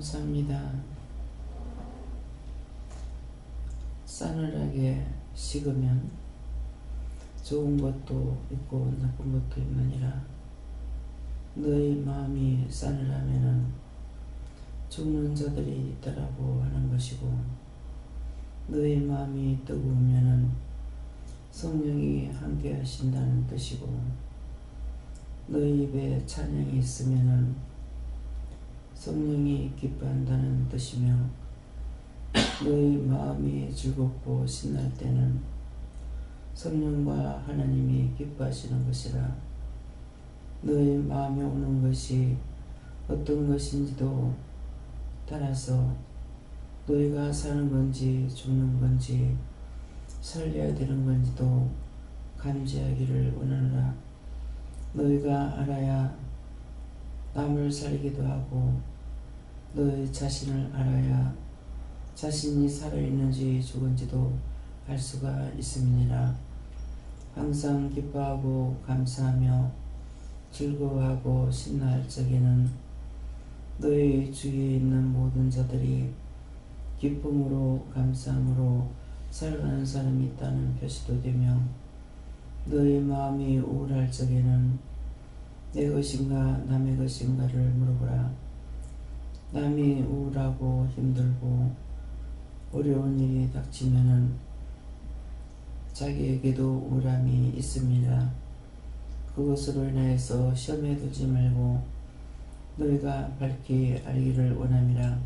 감사합니다. 싸늘하게 식으면 좋은 것도 있고 나쁜 것도 있느니라. 너희 마음이 싸늘하면은 죽는 자들이 있다라고 하는 것이고, 너희 마음이 뜨거우면은 성령이 함께 하신다는 뜻이고, 너희 입에 찬양이 있으면은 성령이 기뻐한다는 뜻이며, 너희 마음이 즐겁고 신날 때는 성령과 하나님이 기뻐하시는 것이라. 너희 마음에 오는 것이 어떤 것인지도 따라서 너희가 사는 건지 죽는 건지 살려야 되는 건지도 감지하기를 원하노라. 너희가 알아야 남을 살리기도 하고, 너희 자신을 알아야 자신이 살아있는지 죽은지도 알 수가 있음이니라. 항상 기뻐하고 감사하며 즐거워하고 신나할 적에는 너희 주위에 있는 모든 자들이 기쁨으로 감사함으로 살아가는 사람이 있다는 표시도 되며, 너희 마음이 우울할 적에는 내 것인가 남의 것인가를 물어보라. 남이 우울하고 힘들고 어려운 일이 닥치면은 자기에게도 우울함이 있음이라. 그것으로 인하여서 시험에 들지 말고 너희가 밝히 알기를 원함이라.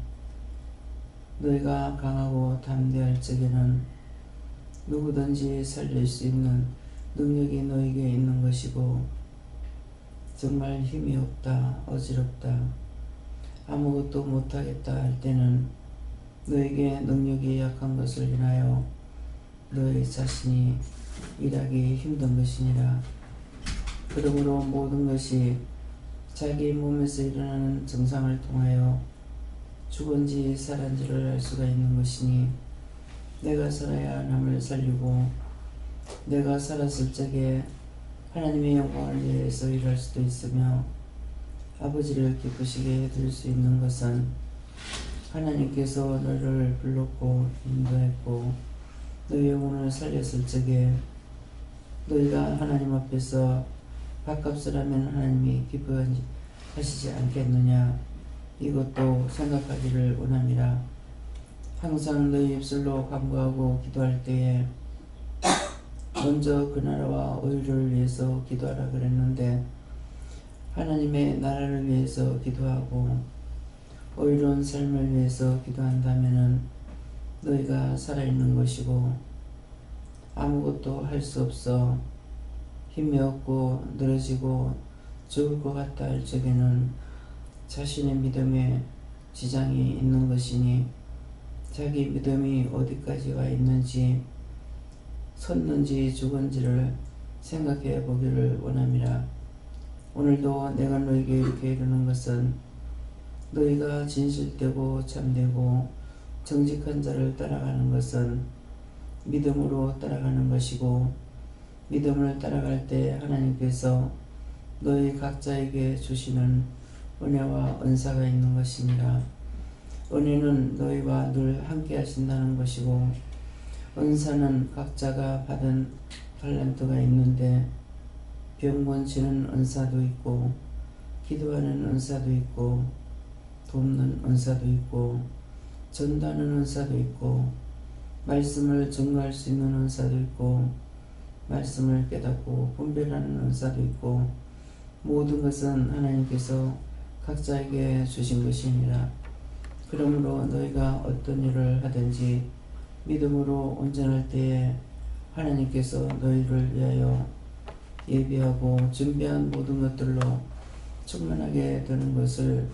너희가 강하고 담대할 적에는 누구든지 살릴 수 있는 능력이 너에게 있는 것이고, 정말 힘이 없다, 어지럽다, 아무것도 못하겠다 할 때는 너에게 능력이 약한 것을 인하여 너희 자신이 일하기 힘든 것이니라. 그러므로 모든 것이 자기 몸에서 일어나는 증상을 통하여 죽은지 살았는지를 알 수가 있는 것이니, 내가 살아야 남을 살리고 내가 살았을 적에 하나님의 영광을 위해서 일할 수도 있으며, 아버지를 기쁘시게 해드릴 수 있는 것은 하나님께서 너를 불렀고 인도했고 너희 영혼을 살렸을 적에 너희가 하나님 앞에서 밥값을 하면 하나님이 기뻐하시지 않겠느냐. 이것도 생각하기를 원함이라. 항상 너희 입술로 간구하고 기도할 때에 먼저 그 나라와 의를 위해서 기도하라 그랬는데, 하나님의 나라를 위해서 기도하고 의로운 삶을 위해서 기도한다면은 너희가 살아있는 것이고, 아무것도 할 수 없어 힘이 없고 늘어지고 죽을 것 같다 할 적에는 자신의 믿음에 지장이 있는 것이니, 자기 믿음이 어디까지 와 있는지 섰는지 죽은지를 생각해 보기를 원함이라. 오늘도 내가 너에게 이렇게 이르는 것은 너희가 진실되고 참되고 정직한 자를 따라가는 것은 믿음으로 따라가는 것이고, 믿음을 따라갈 때 하나님께서 너희 각자에게 주시는 은혜와 은사가 있는 것이니라. 은혜는 너희와 늘 함께 하신다는 것이고, 은사는 각자가 받은 달란트가 있는데, 병 고치는 은사도 있고 기도하는 은사도 있고 돕는 은사도 있고 전도하는 은사도 있고 말씀을 증거할 수 있는 은사도 있고 말씀을 깨닫고 분별하는 은사도 있고, 모든 것은 하나님께서 각자에게 주신 것이니라. 그러므로 너희가 어떤 일을 하든지 믿음으로 온전할 때에 하나님께서 너희를 위하여 예비하고 준비한 모든 것들로 충만하게 되는 것을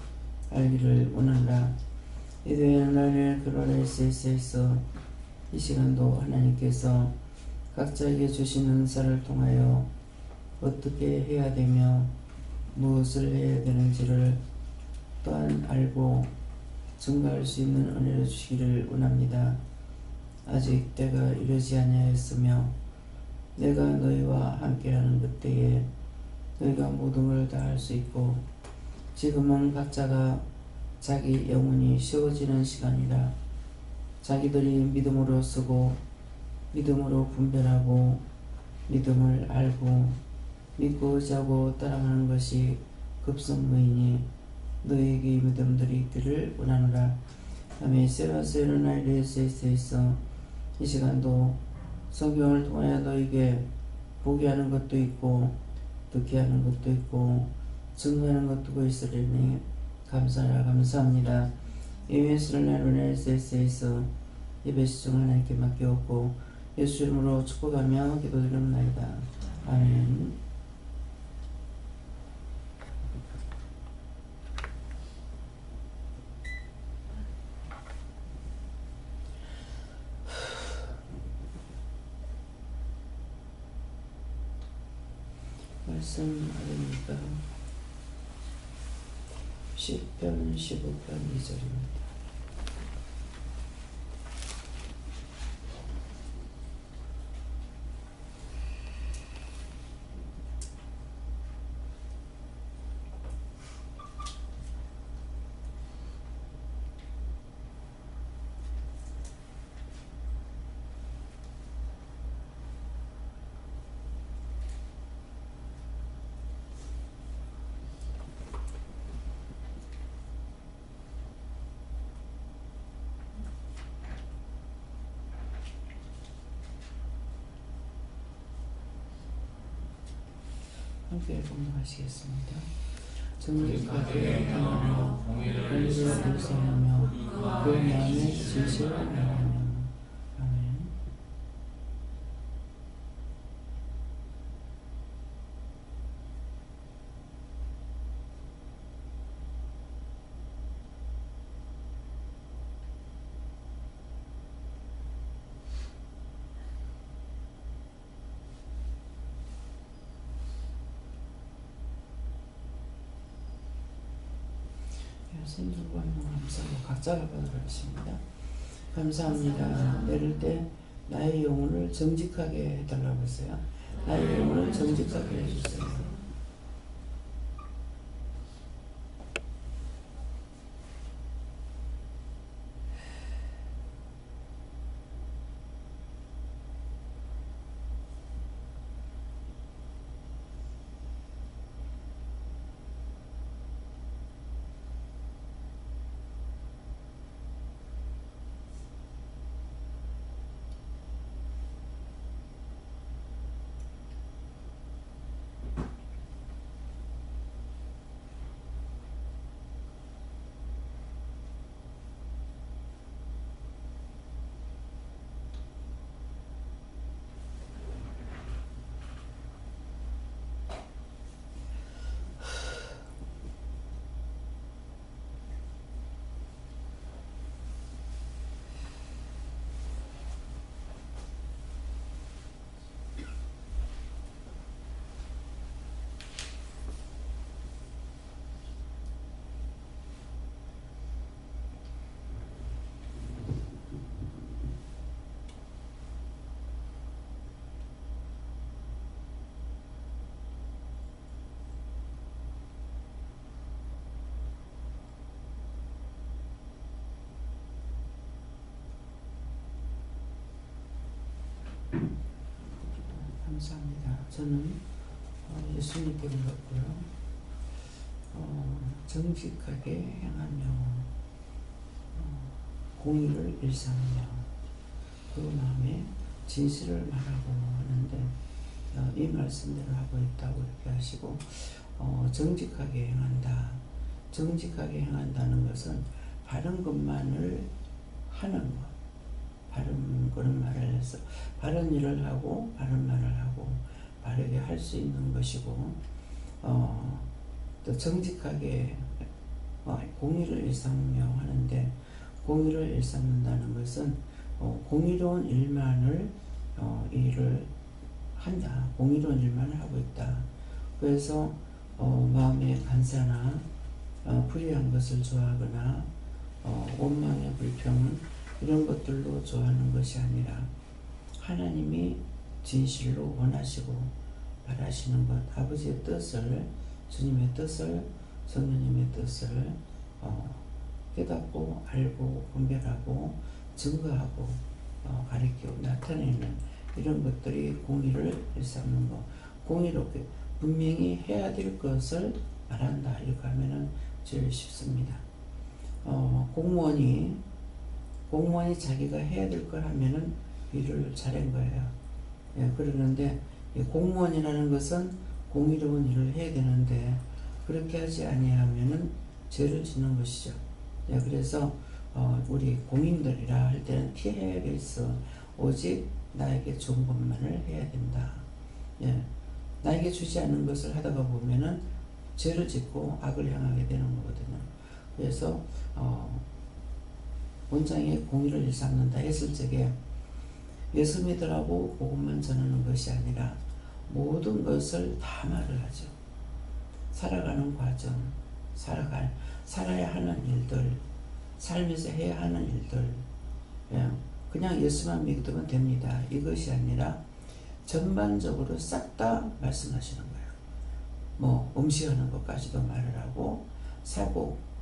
알기를 원한다. 이제 너희를 그러할 수 있어 이 시간도 하나님께서 각자에게 주신 은사를 통하여 어떻게 해야 되며 무엇을 해야 되는지를 또한 알고 증거할 수 있는 은혜를 주시기를 원합니다. 아직 때가 이르지 아니하였으며 내가 너희와 함께하는 그때에 너희가 모든 걸 다 할 수 있고, 지금은 각자가 자기 영혼이 쉬워지는 시간이라. 자기들이 믿음으로 쓰고 믿음으로 분별하고 믿음을 알고 믿고 의지하고 따라가는 것이 급선무이니 너희에게 믿음들이 있기를 원하노라. 다음에 세바스 에르나이레스에 있어 이 시간도 성경을 통하여 너에게 보게 하는 것도 있고 듣게 하는 것도 있고 증거하는 것도 있으리니 감사하라. 감사합니다. 예수를 에르나이레스에 있어 예배 시중 하나님께 맡겨오고 예수 이름으로 축복하며 기도드립니다. 아멘. 말씀 아닙니까? 10편 15편 2절입니다. 함께 공동하시겠습니다. 정직하게 행하며 공의를 일성하며 그 마음에 진실을 말하며. 아멘. 선물과 감사하고 각자가 받아가겠습니다. 감사합니다. 내릴 때 나의 영혼을 정직하게 해달라고 했어요. 나의 영혼을 정직하게 해주세요. 감사합니다. 저는 예수님께 믿었고요. 정직하게 행하며 공의를 일삼으며 그 마음에 진실을 말하고 하는데 이 말씀대로 하고 있다고 이렇게 하시고 정직하게 행한다. 정직하게 행한다는 것은 바른 것만을 하는 것. 바른 그런 말을 해서 바른 일을 하고 바른 말을 하고 바르게 할 수 있는 것이고 또 정직하게 공의를 일삼으며 하는데 공의를 일삼는다는 것은 공의로운 일만을 일을 한다. 공의로운 일만을 하고 있다. 그래서 마음의 간사나 불의한 것을 좋아하거나 원망의 불평은 이런 것들로 좋아하는 것이 아니라 하나님이 진실로 원하시고 바라시는 것, 아버지의 뜻을, 주님의 뜻을, 성령님의 뜻을 깨닫고 알고 분별하고 증거하고 가리키고 나타내는 이런 것들이 공의를 일삼는 거. 공의롭게 분명히 해야 될 것을 말한다. 이렇게 하면은 제일 쉽습니다. 공무원이 자기가 해야 될 걸 하면은 일을 잘한 거예요. 예, 그러는데 공무원이라는 것은 공의로운 일을 해야 되는데 그렇게 하지 아니하면은 죄를 짓는 것이죠. 예, 그래서 우리 공인들이라 할 때는 TLS 오직 나에게 좋은 것만을 해야 된다. 예, 나에게 주지 않는 것을 하다가 보면은 죄를 짓고 악을 향하게 되는 거거든요. 그래서 원장이 공의를 일삼는다 했을 적에 예수 믿으라고 복음만 전하는 것이 아니라 모든 것을 다 말을 하죠. 살아가는 과정, 살아야 하는 일들, 삶에서 해야 하는 일들, 그냥 예수만 믿으면 됩니다. 이것이 아니라 전반적으로 싹 다 말씀하시는 거예요. 뭐 음식하는 것까지도 말을 하고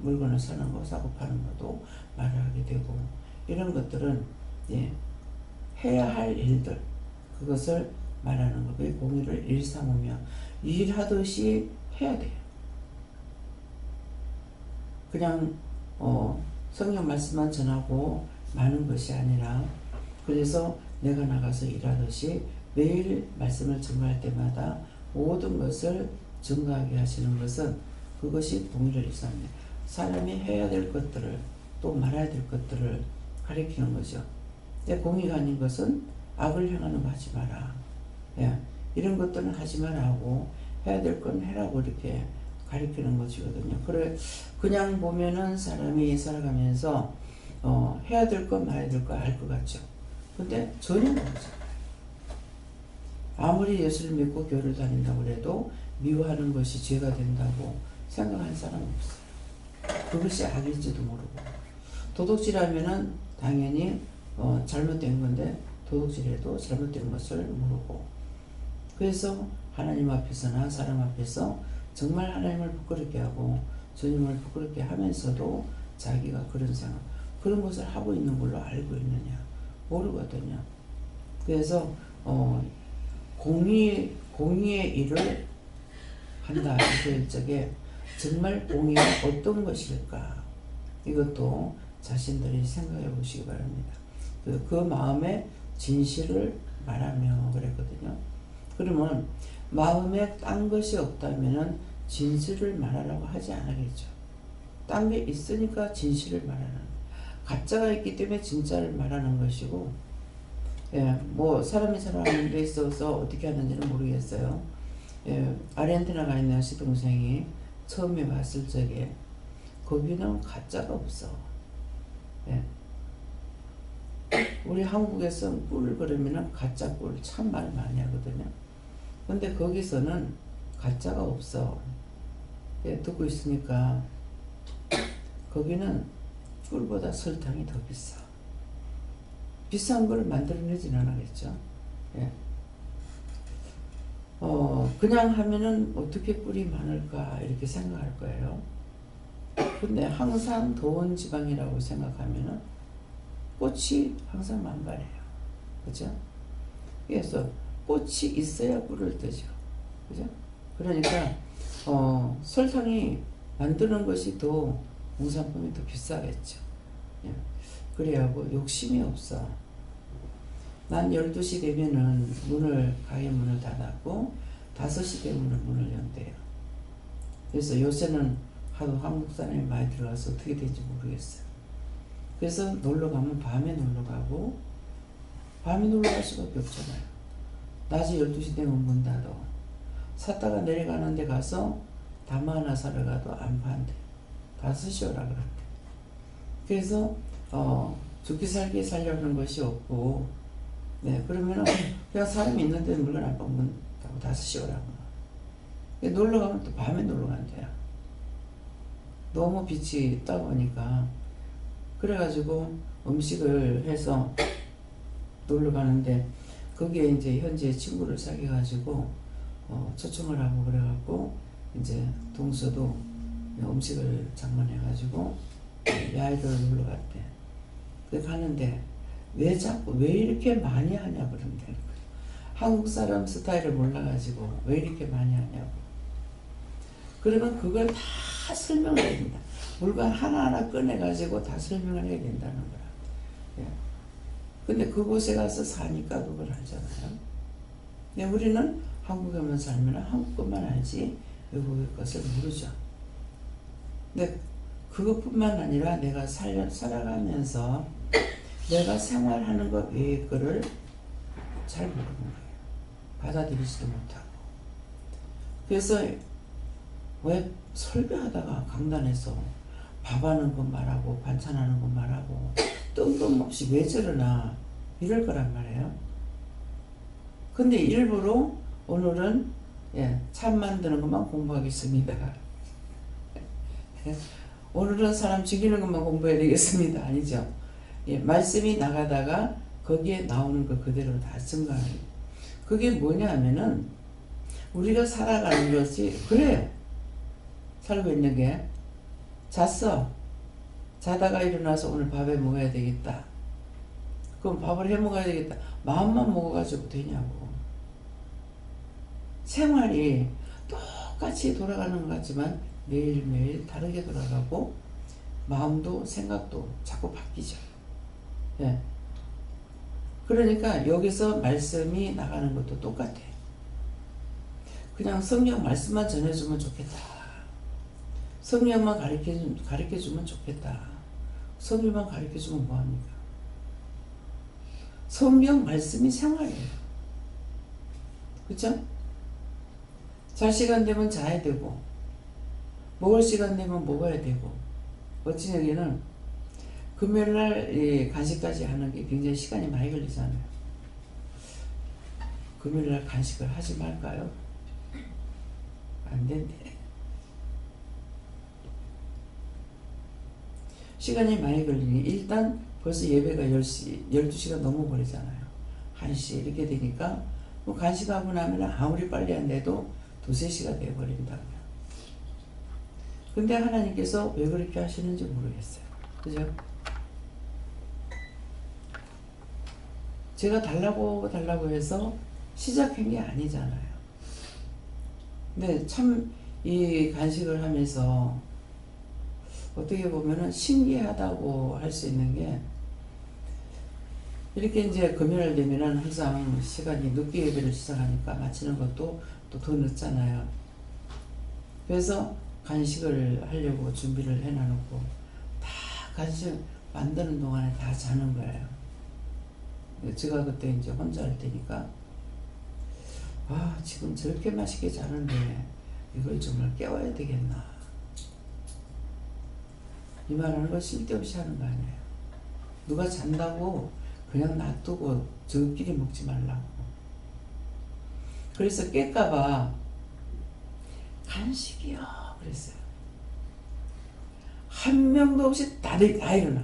물건을 사는 거, 사고 파는 것도 말을 하게 되고 이런 것들은 해야 할 일들 그것을 말하는 거. 그게 공의를 일삼으며 일하듯이 해야 돼요. 그냥 성경 말씀만 전하고 마는 것이 아니라 그래서 내가 나가서 일하듯이 매일 말씀을 증거할 때마다 모든 것을 증거하게 하시는 것은 그것이 공의를 일삼니다. 사람이 해야 될 것들을 또 말해야 될 것들을 가리키는 거죠. 공의가 아닌 것은 악을 향하는 거 하지 마라. 이런 것들은 하지 마라 하고 해야 될 건 해라고 이렇게 가리키는 것이거든요. 그래 그냥 보면은 사람이 살아가면서 해야 될 것 말해야 될 거 알 것 같죠. 근데 전혀 모르죠. 아무리 예수를 믿고 교회를 다닌다고 해도 미워하는 것이 죄가 된다고 생각하는 사람은 없어요. 그것이 악일지도 모르고 도둑질하면은 당연히 잘못된 건데 도둑질해도 잘못된 것을 모르고 그래서 하나님 앞에서나 사람 앞에서 정말 하나님을 부끄럽게 하고 주님을 부끄럽게 하면서도 자기가 그런 것을 하고 있는 걸로 알고 있느냐 모르거든요. 그래서 공의의 일을 한다 할 적에 정말 공의가 어떤 것일까 이것도 자신들이 생각해 보시기 바랍니다. 그 마음의 진실을 말하며 그랬거든요. 그러면 마음에 딴 것이 없다면은 진실을 말하라고 하지 않겠죠. 딴 게 있으니까 진실을 말하는 가짜가 있기 때문에 진짜를 말하는 것이고 뭐 사람이 살아가는 데 있어서 어떻게 하는지는 모르겠어요. 아르헨티나가 있는 시동생이 처음에 왔을 적에 거기는 가짜가 없어. 우리 한국에서 꿀 그러면은 가짜 꿀 참 말 많이 하거든요. 근데 거기서는 가짜가 없어. 듣고 있으니까 거기는 꿀보다 설탕이 더 비싸. 비싼 걸 만들어내진 않겠죠. 그냥 하면은 어떻게 꿀이 많을까 이렇게 생각할 거예요. 근데 항상 더운 지방이라고 생각하면은 꽃이 항상 만발해요. 그죠? 그래서 꽃이 있어야 꿀을 뜨죠. 그죠? 그러니까 설탕이 만드는 것이 더 공산품이 더 비싸겠죠. 그래하고 욕심이 없어. 난 12시 되면은 가게 문을 닫았고 5시 되면 문을 연대요. 그래서 요새는 하도 한국 사람이 많이 들어가서 어떻게 될지 모르겠어요. 그래서 놀러 가면 밤에 놀러 가고 밤에 놀러 갈 수밖에 없잖아요. 낮에 12시 되면 문 닫아. 샀다가 내려가는 데 가서 담아 하나 사러 가도 안 판대. 5시 오라 그랬대. 그래서 죽기 살기 살려는 것이 없고 그러면은 그냥 사람이 있는데 물건 안 먹는 5시 오라고. 놀러 가면 또 밤에 놀러 간대요. 너무 빛이 있다 보니까 그래가지고 음식을 해서 놀러 가는데 거기에 이제 현지에 친구를 사귀어가지고 초청을 하고 그래갖고 이제 동서도 음식을 장만해가지고 야외로 놀러 갔대. 그 가는데 왜 이렇게 많이 하냐 그런데 한국 사람 스타일을 몰라가지고 왜 이렇게 많이 하냐고. 그러면 그걸 다 설명을 해야 된다. 물건 하나하나 꺼내가지고 다 설명을 해야 된다는 거야. 예. 근데 그곳에 가서 사니까 그걸 알잖아요. 근데 우리는 한국에만 살면 한국 것만 알지 외국의 것을 모르죠. 근데 그것뿐만 아니라 내가 살아가면서 내가 생활하는 것 외의 거를 잘 모르는 거예요. 받아들이지도 못하고. 그래서 왜 설교하다가 강단에서 밥하는 것 말하고 반찬하는 것 말하고 뜬금없이 왜 저러나 이럴 거란 말이에요. 근데 일부러 오늘은 참 만드는 것만 공부하겠습니다. 오늘은 사람 죽이는 것만 공부해야 되겠습니다. 아니죠. 말씀이 나가다가 거기에 나오는 거 그대로 다 증거하는 거예요. 그게 뭐냐 하면은 우리가 살아가는 것이 그래요. 살고 있는 게 잤어. 자다가 일어나서 오늘 밥에 먹어야 되겠다. 그럼 밥을 해 먹어야 되겠다. 마음만 먹어가지고 되냐고. 생활이 똑같이 돌아가는 것 같지만 매일매일 다르게 돌아가고 마음도 생각도 자꾸 바뀌죠. 예. 그러니까 여기서 말씀이 나가는 것도 똑같아. 그냥 성경 말씀만 전해주면 좋겠다. 성경만 가르쳐주면 좋겠다. 성경만 가르쳐주면 뭐합니까? 성경 말씀이 생활이에요. 그쵸? 잘 시간 되면 자야 되고 먹을 시간 되면 먹어야 되고 어찌 여기는 금요일날 간식까지 하는 게 굉장히 시간이 많이 걸리잖아요. 금요일날 간식을 하지 말까요? 안 된대. 시간이 많이 걸리니 일단 벌써 예배가 10시, 12시가 넘어버리잖아요. 1시 이렇게 되니까 뭐 간식하고 나면 아무리 빨리 안 돼도 2-3시가 돼버린다고요. 근데 하나님께서 왜 그렇게 하시는지 모르겠어요. 그죠? 제가 달라고 해서 시작한 게 아니잖아요. 근데 참 이 간식을 하면서 어떻게 보면은 신기하다고 할 수 있는 게 이렇게 이제 금요일 되면은 항상 시간이 늦게 예배를 시작하니까 마치는 것도 또 더 늦잖아요. 그래서 간식을 하려고 준비를 해놔놓고 다 간식 만드는 동안에 다 자는 거예요. 제가 그때 이제 혼자 할 테니까 지금 저렇게 맛있게 자는데 이걸 정말 깨워야 되겠나. 이 말하는 거 쓸데없이 하는 거 아니에요. 누가 잔다고 그냥 놔두고 저끼리 먹지 말라고. 그래서 깰까봐 간식이요 그랬어요. 한 명도 없이 다들 다 일어나.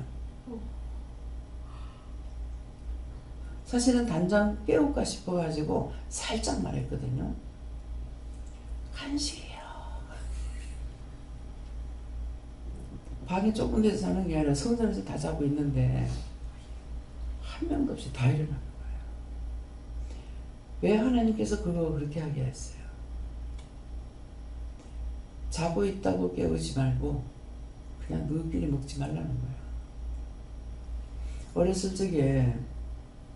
사실은 단장 깨울까 싶어가지고 살짝 말했거든요. 간식이요. 방에 조금 데서 자는 게 아니라 성전에서 다 자고 있는데 한 명도 없이 다 일어나는 거예요. 왜 하나님께서 그거 그렇게 하게 했어요? 자고 있다고 깨우지 말고 그냥 너희끼리 먹지 말라는 거예요. 어렸을 적에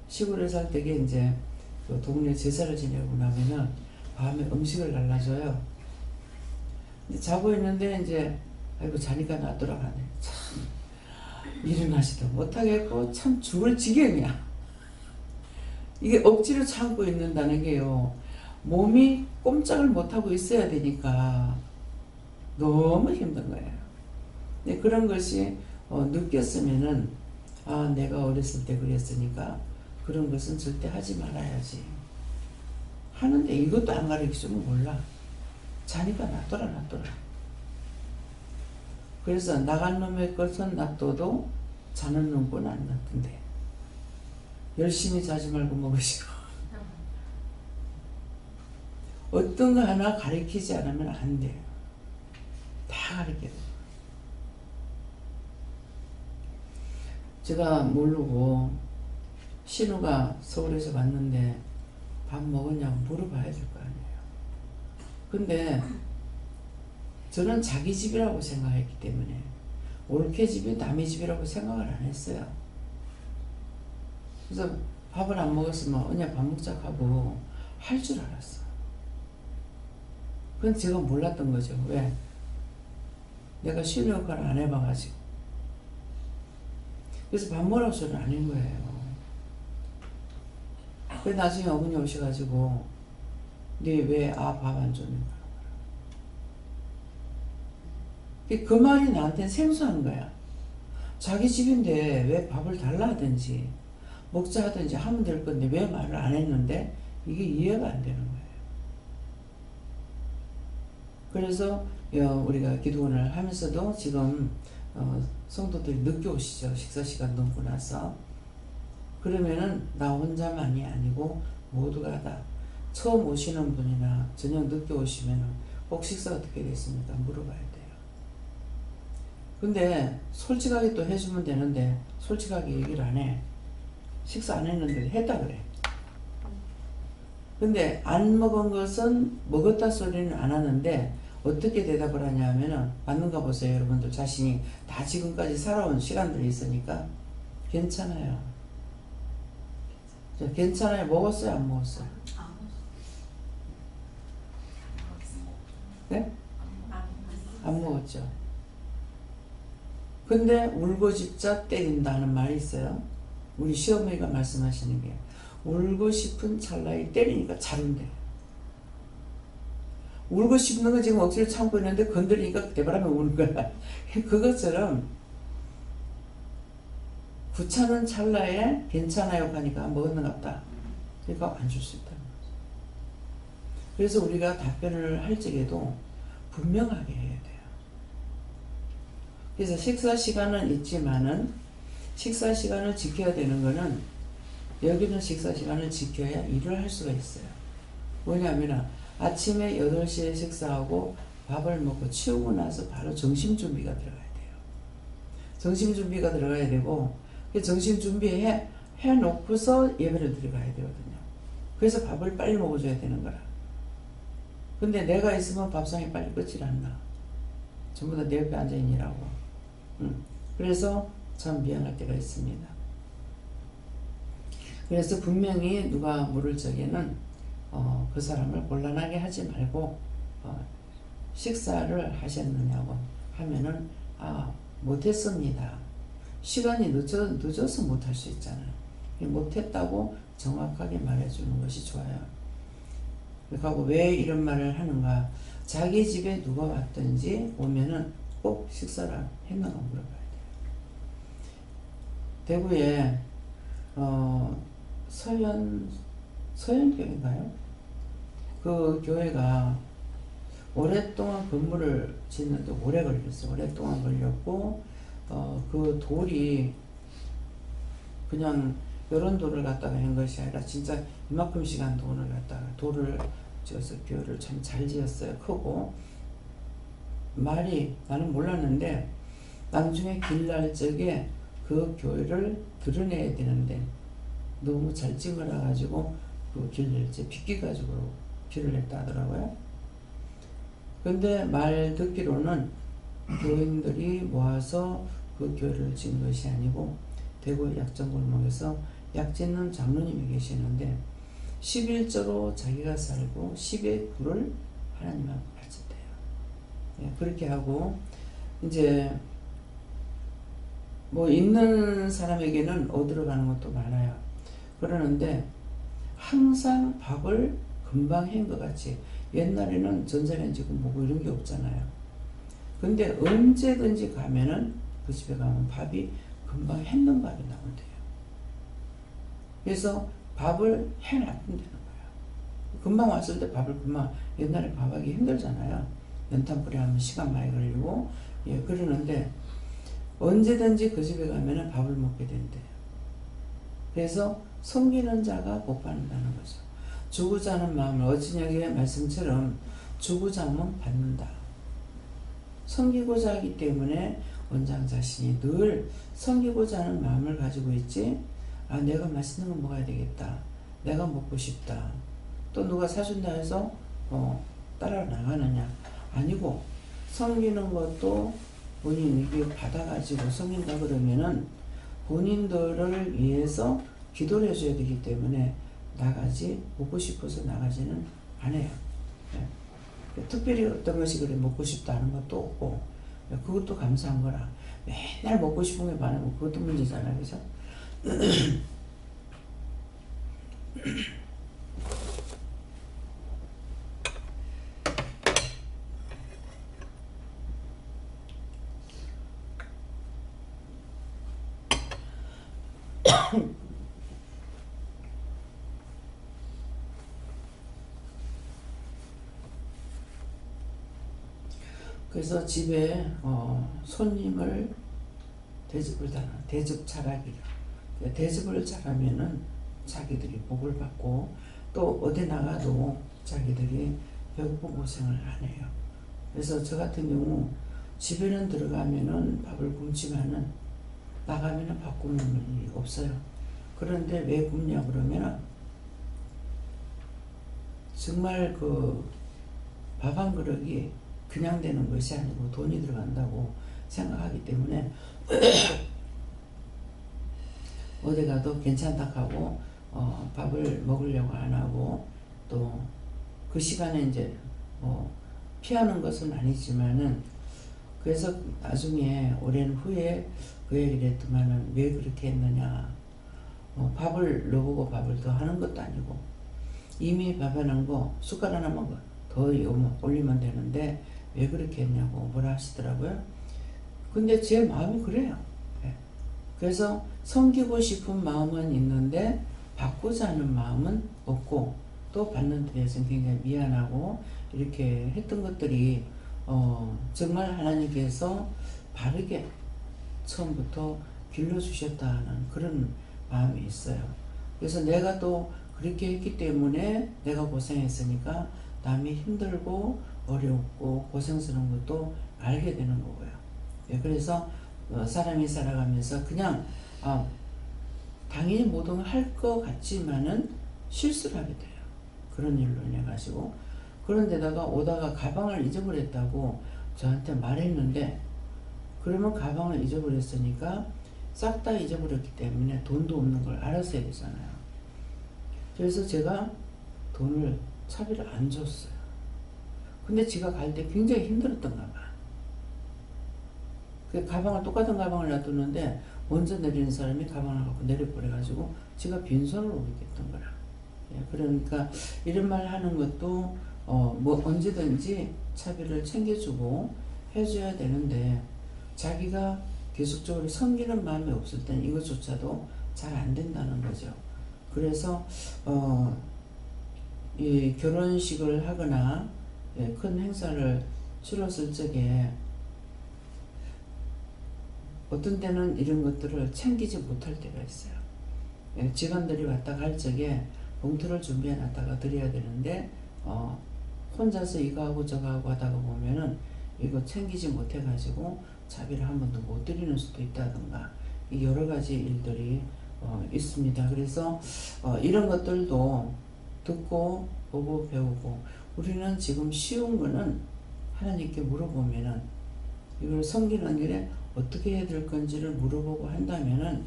시골에 살 때게 이제 그 동네 제사를 지내고 나면은 밤에 음식을 날라줘요. 근데 자고 있는데 이제 아이고 자니까 놔두라 하네. 참 일어나지도 못하겠고 참 죽을 지경이야. 이게 억지로 참고 있는다는 게요. 몸이 꼼짝을 못하고 있어야 되니까 너무 힘든 거예요. 근데 그런 것이 느꼈으면은 내가 어렸을 때 그랬으니까 그런 것은 절대 하지 말아야지. 하는데 이것도 안 가르쳐주면 몰라. 자니까 놔둬라. 그래서 나간 놈의 것은 놔둬도 자는 놈 건 안 놔둔대. 열심히 자지 말고 먹으시고. 어떤 거 하나 가르치지 않으면 안 돼요. 다 가르쳐요. 제가 모르고 신우가 서울에서 왔는데 밥 먹었냐고 물어봐야 될 거 아니에요. 근데 저는 자기 집이라고 생각했기 때문에 올케 집이 남의 집이라고 생각을 안 했어요. 그래서 밥을 안 먹었으면 언니야 밥 먹자 하고 할 줄 알았어. 그건 제가 몰랐던 거죠. 왜? 내가 신우 역할을 안 해봐가지고. 그래서 밥 먹으라고 소리를 안 한 거예요. 그래서 나중에 어머니 오셔가지고 네 왜 밥 안 줬는가. 그 말이 나한테는 생소한 거야. 자기 집인데 왜 밥을 달라 하든지 먹자 하든지 하면 될 건데 왜 말을 안 했는데 이게 이해가 안 되는 거예요. 그래서 우리가 기도원을 하면서도 지금 성도들이 늦게 오시죠. 식사 시간 넘고 나서. 그러면은 나 혼자만이 아니고 모두가 다 처음 오시는 분이나 저녁 늦게 오시면은 꼭 식사 어떻게 됐습니까? 물어봐야 돼요. 근데 솔직하게 또 해주면 되는데 솔직하게 얘기를 안 해. 식사 안 했는데 했다 그래. 근데 안 먹은 것은 먹었다 소리는 안 하는데 어떻게 대답을 하냐 하면은 맞는가 보세요. 여러분들 자신이 다 지금까지 살아온 시간들이 있으니까 괜찮아요. 괜찮아요. 먹었어요? 안 먹었어요? 네? 안 먹었죠. 근데 울고짖자 때린다는 말이 있어요. 우리 시어머니가 말씀하시는 게 울고 싶은 찰나에 때리니까 잘 운대. 울고 싶은 건 지금 억지로 참고 있는데 건드리니까 대바람에 우는 거야. 그것처럼 구차는 찰나에 괜찮아요 하니까 먹었는갑다. 그러니까 안 줄 수 있다는 거죠. 그래서 우리가 답변을 할 적에도 분명하게 해야 돼요. 그래서 식사 시간은 있지만은 식사 시간을 지켜야 되는 거는 여기는 식사 시간을 지켜야 일을 할 수가 있어요. 뭐냐면 아침에 8시에 식사하고 밥을 먹고 치우고 나서 바로 점심 준비가 들어가야 돼요. 점심 준비가 들어가야 되고 점심 준비해 놓고서 예배를 드려가야 되거든요. 그래서 밥을 빨리 먹어줘야 되는 거라. 근데 내가 있으면 밥상이 빨리 끝이 안 나. 전부 다 내 옆에 앉아있느라고. 그래서 참 미안할 때가 있습니다. 그래서 분명히 누가 물을 적에는 그 사람을 곤란하게 하지 말고 식사를 하셨느냐고 하면은 못했습니다. 시간이 늦어서 못할 수 있잖아요. 못했다고 정확하게 말해주는 것이 좋아요. 그리고 왜 이런 말을 하는가? 자기 집에 누가 왔든지 오면은 꼭 식사를 했는가 물어봐야 돼요. 대구에 서현교회인가요? 그 교회가 오랫동안 건물을 짓는데 오래 걸렸어요. 오랫동안 걸렸고 그 돌이 그냥 이런 돌을 갖다가 한 것이 아니라 진짜 이만큼 시간 돈을 갖다가 돌을 지어서 교회를 참 잘 지었어요. 크고 말이 나는 몰랐는데 나중에 길 날 적에 그 교회를 드러내야 되는데 너무 잘 찍어놔 가지고 그 길을 이제 비껴 가지고 길을 냈다 하더라고요. 근데 말 듣기로는 교인들이 모아서 그 교회를 지은 것이 아니고 대구 약정골목에서 약짓는 장로님이 계시는데 11조로 자기가 살고 10의 9를 하나님한테 바쳤대요. 예, 그렇게 하고 이제 뭐 있는 사람에게는 얻으러 가는 것도 많아요. 그러는데 항상 밥을 금방 한 것 같이 옛날에는 전자레인지고 뭐고 이런 게 없잖아요. 근데 언제든지 가면은 그 집에 가면 밥이 금방 했는 밥이 나온대요. 그래서 밥을 해놔야 되는 거예요. 금방 왔을 때 밥을 금방, 옛날에 밥하기 힘들잖아요. 연탄불에 하면 시간 많이 걸리고, 예, 그러는데 언제든지 그 집에 가면은 밥을 먹게 된대요. 그래서 섬기는 자가 복 받는다는 거죠. 주고자 하는 마음을 어진영의 말씀처럼 주고자 하면 받는다. 섬기고자 하기 때문에 원장 자신이 늘 섬기고자 하는 마음을 가지고 있지, 아 내가 맛있는 거 먹어야 되겠다, 내가 먹고 싶다, 또 누가 사준다 해서 따라 나가느냐, 아니고 섬기는 것도 본인이 받아가지고 섬긴다 그러면은 본인들을 위해서 기도를 해줘야 되기 때문에 나가지, 먹고 싶어서 나가지는 않아요. 네. 특별히 어떤 것이 그래 먹고 싶다 하는 것도 없고, 그것도 감사한 거라. 맨날 먹고 싶은 게 많으면 그것도 문제잖아요. 그죠? 그래서 집에 손님을 대접 잘하기를, 대접을 잘하면은 자기들이 복을 받고, 또 어디 나가도 자기들이 배고픈 고생을 안 해요. 그래서 저 같은 경우 집에는 들어가면은 밥을 굶지만은 나가면은 밥 굶는 일이 없어요. 그런데 왜 굶냐 그러면은 정말 그 밥 한 그릇이 그냥 되는 것이 아니고 돈이 들어간다고 생각하기 때문에 어디 가도 괜찮다 하고 밥을 먹으려고 안 하고, 또 그 시간에 이제 피하는 것은 아니지만은, 그래서 나중에 오랜 후에 그 얘기를 했더만은 왜 그렇게 했느냐, 밥을 넣어보고 밥을 더 하는 것도 아니고 이미 밥 해놓은 거 숟갈 하나만 더 올리면 되는데 왜 그렇게 했냐고 뭐라 하시더라고요. 근데 제 마음이 그래요. 그래서 섬기고 싶은 마음은 있는데 받고자 하는 마음은 없고, 또 받는 데 대해서는 굉장히 미안하고, 이렇게 했던 것들이 정말 하나님께서 바르게 처음부터 길러주셨다는 그런 마음이 있어요. 그래서 내가 또 그렇게 했기 때문에 내가 고생했으니까 남이 힘들고 어렵고 고생스러운 것도 알게 되는 거고요. 그래서 사람이 살아가면서 그냥 당연히 모든 걸 할 것 같지만은 실수를 하게 돼요. 그런 일로 인해 가지고. 그런데다가 오다가 가방을 잊어버렸다고 저한테 말했는데, 그러면 가방을 잊어버렸으니까 싹 다 잊어버렸기 때문에 돈도 없는 걸 알았어야 되잖아요. 그래서 제가 돈을 차비를 안 줬어요. 근데 지가 갈 때 굉장히 힘들었던가 봐. 그 가방을, 똑같은 가방을 놔두는데 먼저 내리는 사람이 가방을 갖고 내려버려가지고 지가 빈손으로 오게 했던 거라. 그러니까 이런 말 하는 것도 뭐 언제든지 차비를 챙겨주고 해줘야 되는데, 자기가 계속적으로 섬기는 마음이 없을 때는 이것조차도 잘 안 된다는 거죠. 그래서 이 결혼식을 하거나 큰 행사를 치렀을 적에 어떤 때는 이런 것들을 챙기지 못할 때가 있어요. 직원들이 왔다 갈 적에 봉투를 준비해 놨다가 드려야 되는데 혼자서 이거 하고 저거 하고 하다가 보면은 이거 챙기지 못해 가지고 차비를 한 번도 못 드리는 수도 있다든가, 이 여러 가지 일들이 있습니다. 그래서 이런 것들도 듣고 보고 배우고, 우리는 지금 쉬운 거는 하나님께 물어보면은, 이걸 섬기는 길에 어떻게 해야 될 건지를 물어보고 한다면은,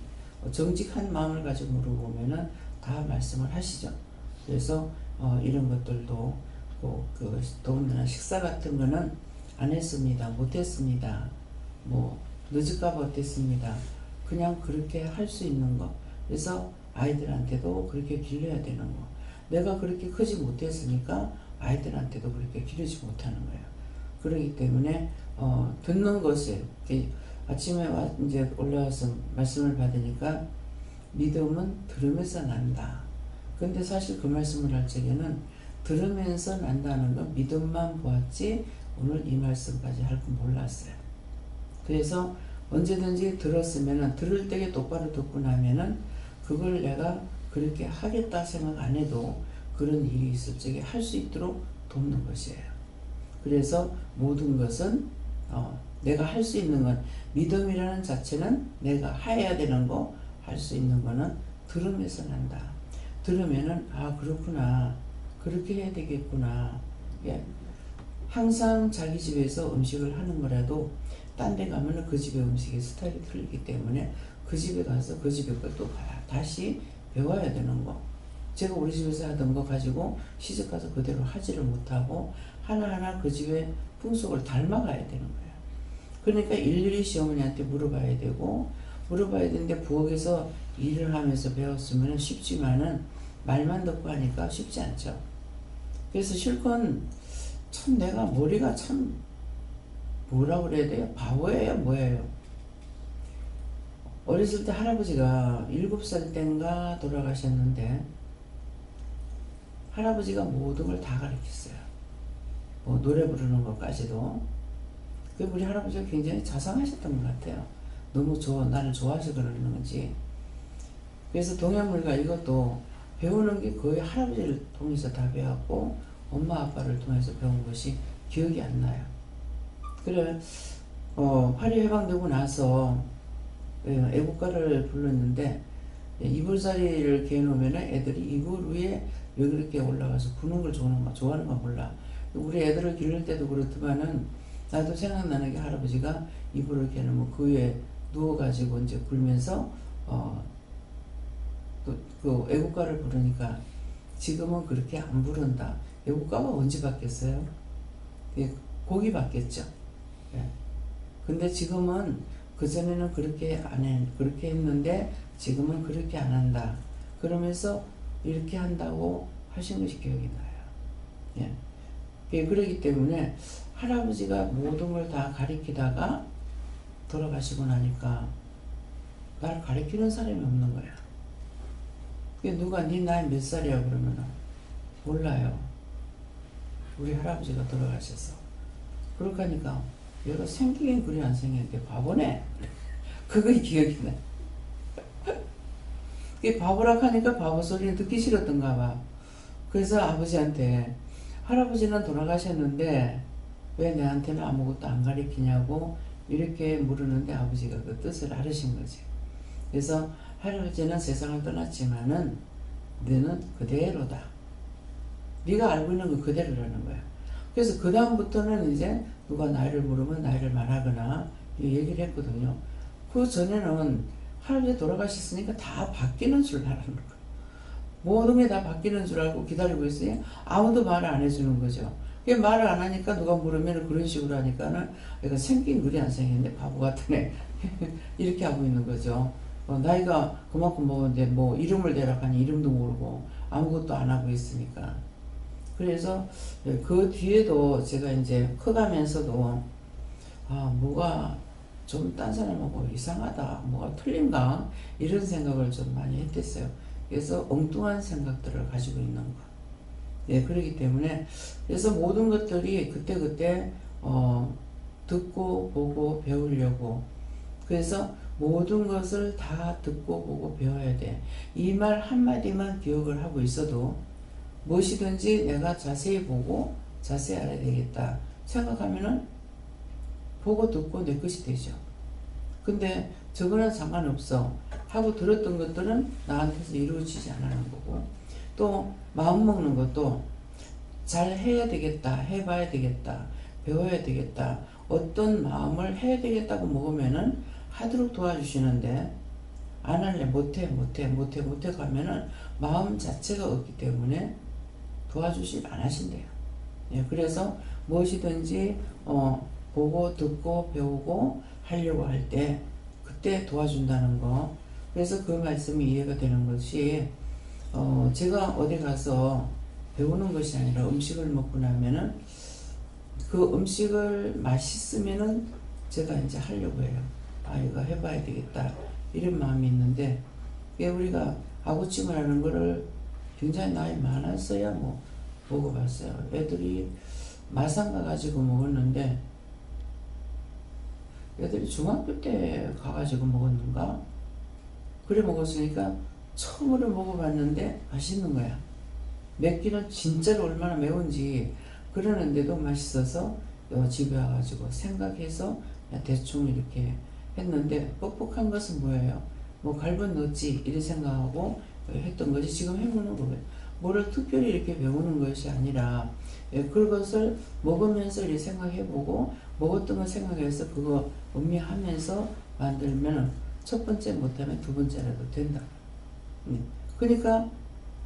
정직한 마음을 가지고 물어보면은 다 말씀을 하시죠. 그래서 이런 것들도 더군다나 식사 같은 거는 안 했습니다, 못 했습니다, 뭐 늦을까봐 어땠습니다, 그냥 그렇게 할 수 있는 거. 그래서 아이들한테도 그렇게 길러야 되는 거. 내가 그렇게 크지 못했으니까 아이들한테도 그렇게 기르지 못하는 거예요. 그렇기 때문에 듣는 것에, 아침에 이제 올라와서 말씀을 받으니까 믿음은 들으면서 난다. 근데 사실 그 말씀을 할 적에는 들으면서 난다는 건 믿음만 보았지 오늘 이 말씀까지 할 건 몰랐어요. 그래서 언제든지 들었으면은, 들을 때에 똑바로 듣고 나면은 그걸 내가 그렇게 하겠다 생각 안 해도 그런 일이 있을 적에 할 수 있도록 돕는 것이에요. 그래서 모든 것은 내가 할 수 있는 건, 믿음이라는 자체는 내가 해야 되는 거, 할 수 있는 거는 들으면서 난다. 들으면은 그렇구나, 그렇게 해야 되겠구나. 예. 항상 자기 집에서 음식을 하는 거라도 딴 데 가면은 그 집의 음식의 스타일이 틀리기 때문에 그 집에 가서 그 집의 것도 다시 배워야 되는 거. 제가 우리 집에서 하던 거 가지고 시집 가서 그대로 하지를 못하고 하나하나 그 집의 풍속을 닮아가야 되는 거예요. 그러니까 일일이 시어머니한테 물어봐야 되고, 물어봐야 되는데 부엌에서 일을 하면서 배웠으면 쉽지만은 말만 듣고 하니까 쉽지 않죠. 그래서 실컷 참 내가 머리가 참 뭐라 그래야 돼요? 바보예요? 뭐예요? 어렸을 때 할아버지가 7살 땐가 돌아가셨는데 할아버지가 모든 걸 다 가르쳤어요. 뭐 노래 부르는 것까지도. 우리 할아버지가 굉장히 자상하셨던 것 같아요. 너무 나를 좋아해서 그러는 건지. 그래서 동양물과 이것도 배우는 게 거의 할아버지를 통해서 다 배웠고 엄마 아빠를 통해서 배운 것이 기억이 안 나요. 그래, 파리 해방되고 나서 애국가를 불렀는데, 이불사리를 개놓으면 애들이 이불 위에 왜 그렇게 올라가서 구는 걸 좋아하는 거 몰라. 우리 애들을 기를 때도 그렇지만은 나도 생각나는 게 할아버지가 이불을 개놓으면 그 위에 누워가지고 이제 굴면서 또 그 애국가를 부르니까 지금은 그렇게 안 부른다. 애국가가 언제 바뀌었어요? 곡이 바뀌었죠. 예. 근데 지금은 그전에는 그렇게 했는데 지금은 그렇게 안 한다. 그러면서 이렇게 한다고 하신 것이 기억이 나요. 예. 그러기 때문에 할아버지가 모든 걸 다 가르치다가 돌아가시고 나니까 날 가르치는 사람이 없는 거야. 누가 네 나이 몇 살이야 그러면 몰라요. 우리 할아버지가 돌아가셔서. 그렇게 하니까 얘가 생기긴 그리 안 생겼는데 바보네. 그거 기억이 나. 바보라 하니까 바보 소리를 듣기 싫었던가 봐. 그래서 아버지한테 할아버지는 돌아가셨는데 왜 내한테는 아무것도 안 가르치냐고 이렇게 물으는데 아버지가 그 뜻을 알으신 거지. 그래서 할아버지는 세상을 떠났지만은 너는 그대로다. 네가 알고 있는 거 그대로라는 거야. 그래서 그 다음부터는 이제 누가 나이를 물으면 나이를 말하거나 얘기를 했거든요. 그 전에는 할아버지 돌아가셨으니까 다 바뀌는 줄 알았는 거예요. 모든 게 다 바뀌는 줄 알고 기다리고 있으니 아무도 말을 안 해주는 거죠. 말을 안 하니까 누가 물으면 그런 식으로 하니까는 얘가 생긴 그리 안 생겼네. 바보 같은 애. 이렇게 하고 있는 거죠. 나이가 그만큼 먹었는데 뭐 이름을 대라하니 이름도 모르고 아무것도 안 하고 있으니까. 그래서 그 뒤에도 제가 이제 커가면서도 뭐가 좀 딴 사람하고 이상하다, 뭐가 틀린가 이런 생각을 좀 많이 했댔어요. 그래서 엉뚱한 생각들을 가지고 있는 거. 그렇기 때문에 그래서 모든 것들이 그때그때 듣고 보고 배우려고. 그래서 모든 것을 다 듣고 보고 배워야 돼. 이 말 한마디만 기억을 하고 있어도 무엇이든지 내가 자세히 보고 자세히 알아야 되겠다 생각하면은 보고 듣고 내 것이 되죠. 근데 저거는 상관없어 하고 들었던 것들은 나한테서 이루어지지 않는 거고, 또 마음 먹는 것도 잘 해야 되겠다, 해봐야 되겠다, 배워야 되겠다, 어떤 마음을 해야 되겠다고 먹으면은 하도록 도와주시는데 안 할래, 못해 가면은 마음 자체가 없기 때문에 도와주실 안 하신대요. 그래서 무엇이든지 보고 듣고 배우고 하려고 할 때 그때 도와준다는 거. 그래서 그 말씀이 이해가 되는 것이 제가 어디 가서 배우는 것이 아니라 음식을 먹고 나면은 그 음식을 맛있으면은 제가 이제 하려고 해요. 이거 해봐야 되겠다 이런 마음이 있는데, 우리가 아구찜을 하는 거를 굉장히 나이 많았어야 뭐 먹어봤어요. 애들이 마산 가가지고 먹었는데, 애들이 중학교 때 가가지고 먹었는가? 그래 먹었으니까 처음으로 먹어봤는데 맛있는 거야. 맵기는 진짜로 얼마나 매운지 그러는데도 맛있어서 집에 와가지고 생각해서 대충 이렇게 했는데 뻑뻑한 것은 뭐예요? 뭐 갈분 넣었지 이렇게 생각하고 했던 것이 지금 해보는 거예요. 뭐를 특별히 이렇게 배우는 것이 아니라 그것을 먹으면서 이렇게 생각해보고 먹었던 거 생각해서 그거 음미하면서 만들면 첫 번째 못하면 두 번째라도 된다. 그러니까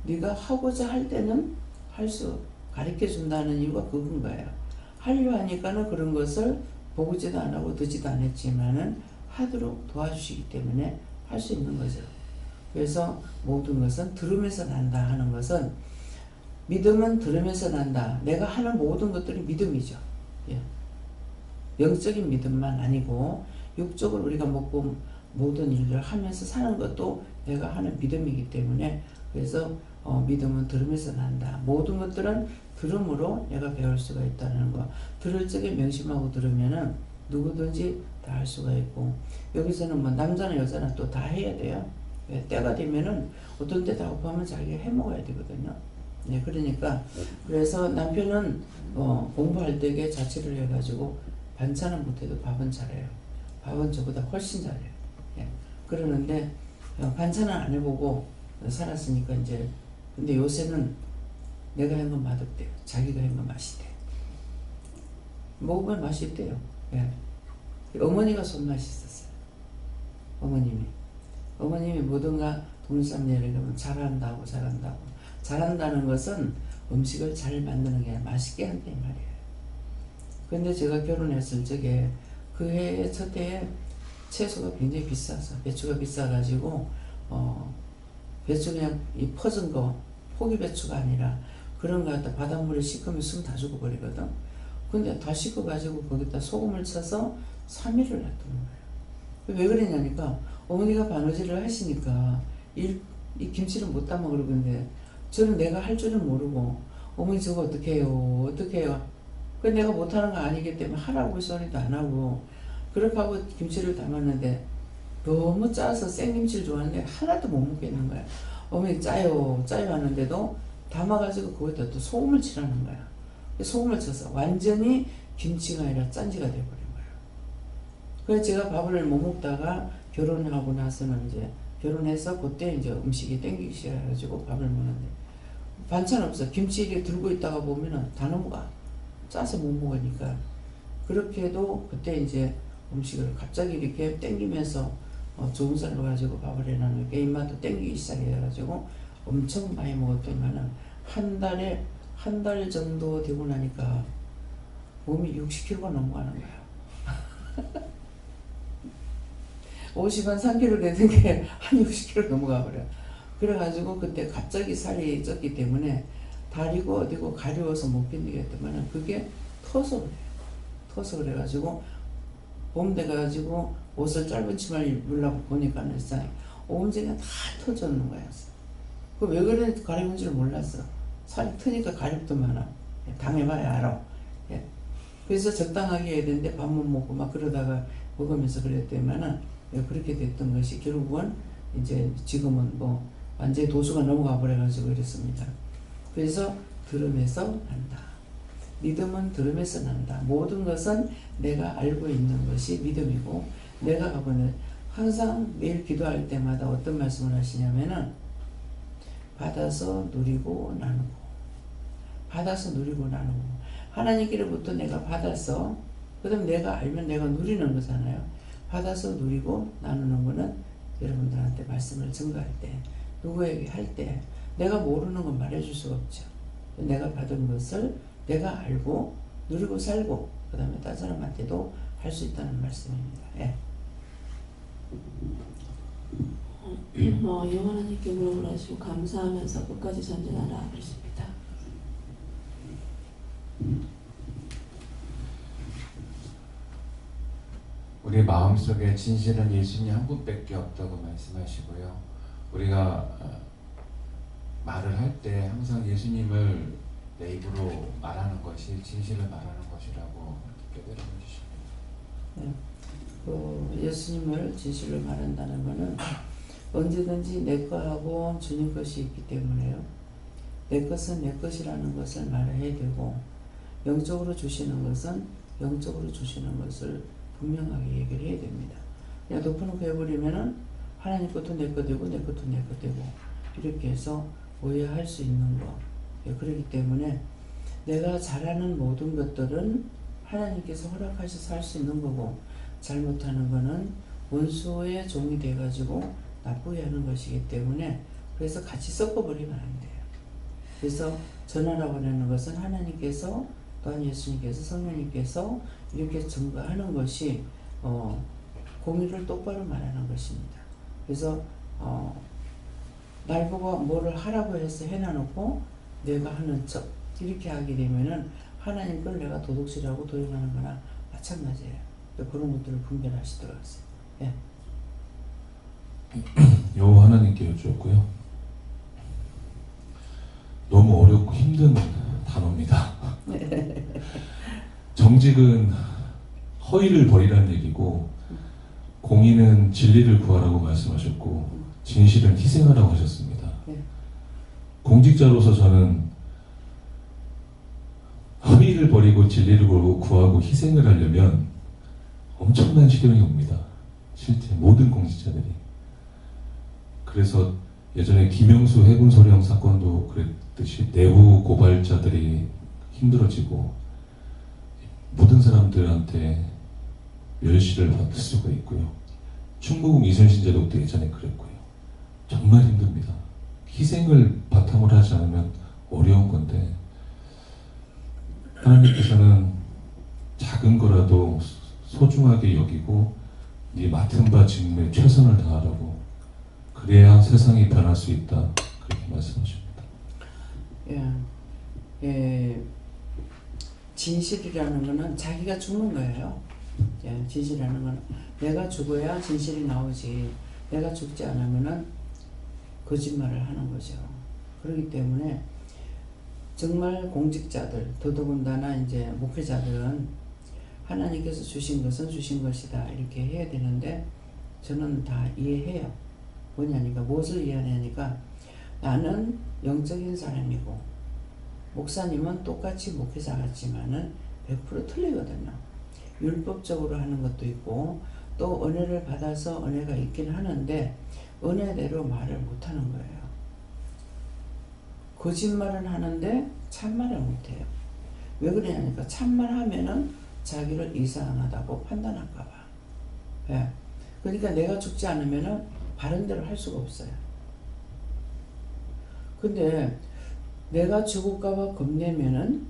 네가 하고자 할 때는 할 수 가르쳐 준다는 이유가 그건 거예요. 하려 하니까는 그런 것을 보지도 안 하고 듣지도 않았지만은 하도록 도와주시기 때문에 할 수 있는 거죠. 그래서 모든 것은 들으면서 난다 하는 것은 믿음은 들으면서 난다. 내가 하는 모든 것들이 믿음이죠. 예. 영적인 믿음만 아니고 육적으로 우리가 먹고 모든 일을 하면서 사는 것도 내가 하는 믿음이기 때문에 그래서 믿음은 들으면서 난다. 모든 것들은 들음으로 내가 배울 수가 있다는 거. 들을 적에 명심하고 들으면은 누구든지 다 할 수가 있고 여기서는 뭐 남자나 여자나 또 다 해야 돼요. 때가 되면은 어떤 때 다 고파면 자기가 해 먹어야 되거든요. 네, 그러니까 그래서 남편은 공부할 때에 자취를 해가지고 반찬은 못해도 밥은 잘해요. 밥은 저보다 훨씬 잘해요. 예, 그러는데 반찬은 안 해보고 살았으니까 이제 근데 요새는 내가 한 건 맛없대요. 자기가 한 건 맛있대요. 먹으면 맛있대요. 예. 어머니가 손맛이 있었어요. 어머님이 뭐든가 동산 예를 들면 잘한다고 잘한다는 것은 음식을 잘 만드는 게 아니라 맛있게 한다 이 말이에요. 근데 제가 결혼했을 적에 그 해에 첫 해에 채소가 굉장히 비싸서 배추가 비싸가지고 배추 그냥 이 퍼진 거 포기 배추가 아니라 그런 거 갖다 바닷물에 씻으면 숨 다 죽어버리거든. 근데 다 씻어가지고 거기다 소금을 쳐서 3일을 놔두는 거예요. 왜 그러냐니까 어머니가 바느질을 하시니까 이 김치를 못 담아 그러는데 저는 내가 할 줄은 모르고 어머니 저거 어떻게 해요? 그 내가 못하는 거 아니기 때문에 하라고 소리도 안 하고 그렇게 하고 김치를 담았는데 너무 짜서 생김치를 좋아하는데 하나도 못 먹겠는 거야. 어머니 짜요 하는데도 담아가지고 거기다 또 소금을 치라는 거야. 소금을 쳐서 완전히 김치가 아니라 짠지가 돼버린 거야. 그래서 제가 밥을 못 먹다가 결혼하고 나서는 이제 결혼해서 그때 이제 음식이 땡기기 시작해가지고 밥을 먹는데 반찬 없어. 김치 이렇게 들고 있다가 보면은 다 넘어가. 짜서 못 먹으니까. 그렇게 해도 그때 이제 음식을 갑자기 이렇게 땡기면서 좋은 쌀로 가지고 밥을 해놨는데 입맛도 땡기기 시작해가지고 엄청 많이 먹었더니만은 한 달 정도 되고 나니까 몸이 60kg가 넘어가는 거야. 50한 3kg 되던 게 한 60kg 넘어가 버려. 그래가지고 그때 갑자기 살이 쪘기 때문에 다리고 어디고 가려워서 못 견디겠더만은 그게 터서 그래요. 터서 그래가지고 봄 돼가지고 옷을 짧은 치마를 입으려고 보니까는 세상에 온몸이 다 터졌는 거야. 그 왜 그래 가려운 줄 몰랐어. 살이 트니까 가렵더만은 당해봐야 알아. 예. 그래서 적당하게 해야 되는데 밥 못 먹고 막 그러다가 먹으면서 그랬더니만은 그렇게 됐던 것이 결국은 이제 지금은 뭐 완전히 도수가 넘어가 버려가지고 이랬습니다. 그래서 들으면서 난다. 믿음은 들으면서 난다. 모든 것은 내가 알고 있는 것이 믿음이고 내가 가보는 항상 매일 기도할 때마다 어떤 말씀을 하시냐면은 받아서 누리고 나누고 받아서 누리고 나누고 하나님께로부터 내가 받아서 그 다음 내가 알면 내가 누리는 거잖아요. 받아서 누리고 나누는 거는 여러분들한테 말씀을 증거할 때 누구에게 할 때 내가 모르는 건 말해줄 수가 없죠. 내가 받은 것을 내가 알고 누리고 살고 그 다음에 다른 사람한테도 할 수 있다는 말씀입니다. 예. 영원하님께 물어보라 하시고 감사하면서 끝까지 전진하라 그랬습니다. 우리 마음속에 진실은 예수님 한 분밖에 없다고 말씀하시고요. 우리가 말을 할 때 항상 예수님을 내 입으로 말하는 것이 진실을 말하는 것이라고 깨달아 주십니다. 네. 예수님을 진실로 말한다는 것은 언제든지 내 거하고 주님 것이 있기 때문에요. 내 것은 내 것이라는 것을 말해야 되고 영적으로 주시는 것은 영적으로 주시는 것을 분명하게 얘기를 해야 됩니다. 그냥 덮어놓고 해버리면은 하나님 것도 내 거 되고 내 것도 내 거 되고 이렇게 해서 오해할 수 있는 거. 그렇기 때문에 내가 잘하는 모든 것들은 하나님께서 허락하셔서 할 수 있는 거고, 잘못하는 거는 원수의 종이 돼가지고 나쁘게 하는 것이기 때문에, 그래서 같이 섞어버리면 안 돼요. 그래서 전하라고 하는 것은 하나님께서 또한 예수님께서 성령님께서 이렇게 증거하는 것이 공의를 똑바로 말하는 것입니다. 그래서 날 보고 뭐를 하라고 해서 해놔놓고 내가 하는 척 이렇게 하게 되면은 하나님 걸 내가 도둑질하고 도용하는 거나 마찬가지예요. 그런 것들을 분별하시도록 하세요. 예. 여호와 하나님께 여쭈었고요. 너무 어렵고 힘든 단어입니다. 정직은 허위를 버리라는 얘기고, 공의는 진리를 구하라고 말씀하셨고, 진실은 희생하라고 하셨습니다. 공직자로서 저는 허위를 버리고 진리를 구하고 희생을 하려면 엄청난 시련이 옵니다. 실제 모든 공직자들이. 그래서 예전에 김영수 해군소령 사건도 그랬듯이 내부 고발자들이 힘들어지고 모든 사람들한테 멸시를 받을 수가 있고요. 충무공 이순신 제독도 예전에 그랬고요. 정말 힘듭니다. 희생을 바탕으로 하지 않으면 어려운 건데, 하나님께서는 작은 거라도 소중하게 여기고 네 맡은 바 직무에 최선을 다하라고, 그래야 세상이 변할 수 있다, 그렇게 말씀하십니다. 예, 진실이라는 거는 자기가 죽는 거예요. 예, 진실이라는 거는 내가 죽어야 진실이 나오지, 내가 죽지 않으면은 거짓말을 하는 거죠. 그렇기 때문에 정말 공직자들, 더더군다나 이제 목회자들은 하나님께서 주신 것은 주신 것이다 이렇게 해야 되는데, 저는 다 이해해요. 뭐냐니까, 무엇을 이해하냐니까, 나는 영적인 사람이고 목사님은 똑같이 목회자 같지만은 100% 틀리거든요. 율법적으로 하는 것도 있고 또 은혜를 받아서 은혜가 있긴 하는데 은혜대로 말을 못하는 거예요. 거짓말은 하는데 참말을 못해요. 왜 그러냐니까, 참말하면은 자기를 이상하다고 판단할까 봐. 예. 그러니까 내가 죽지 않으면은 바른 대로 할 수가 없어요. 근데 내가 죽을까 봐 겁내면은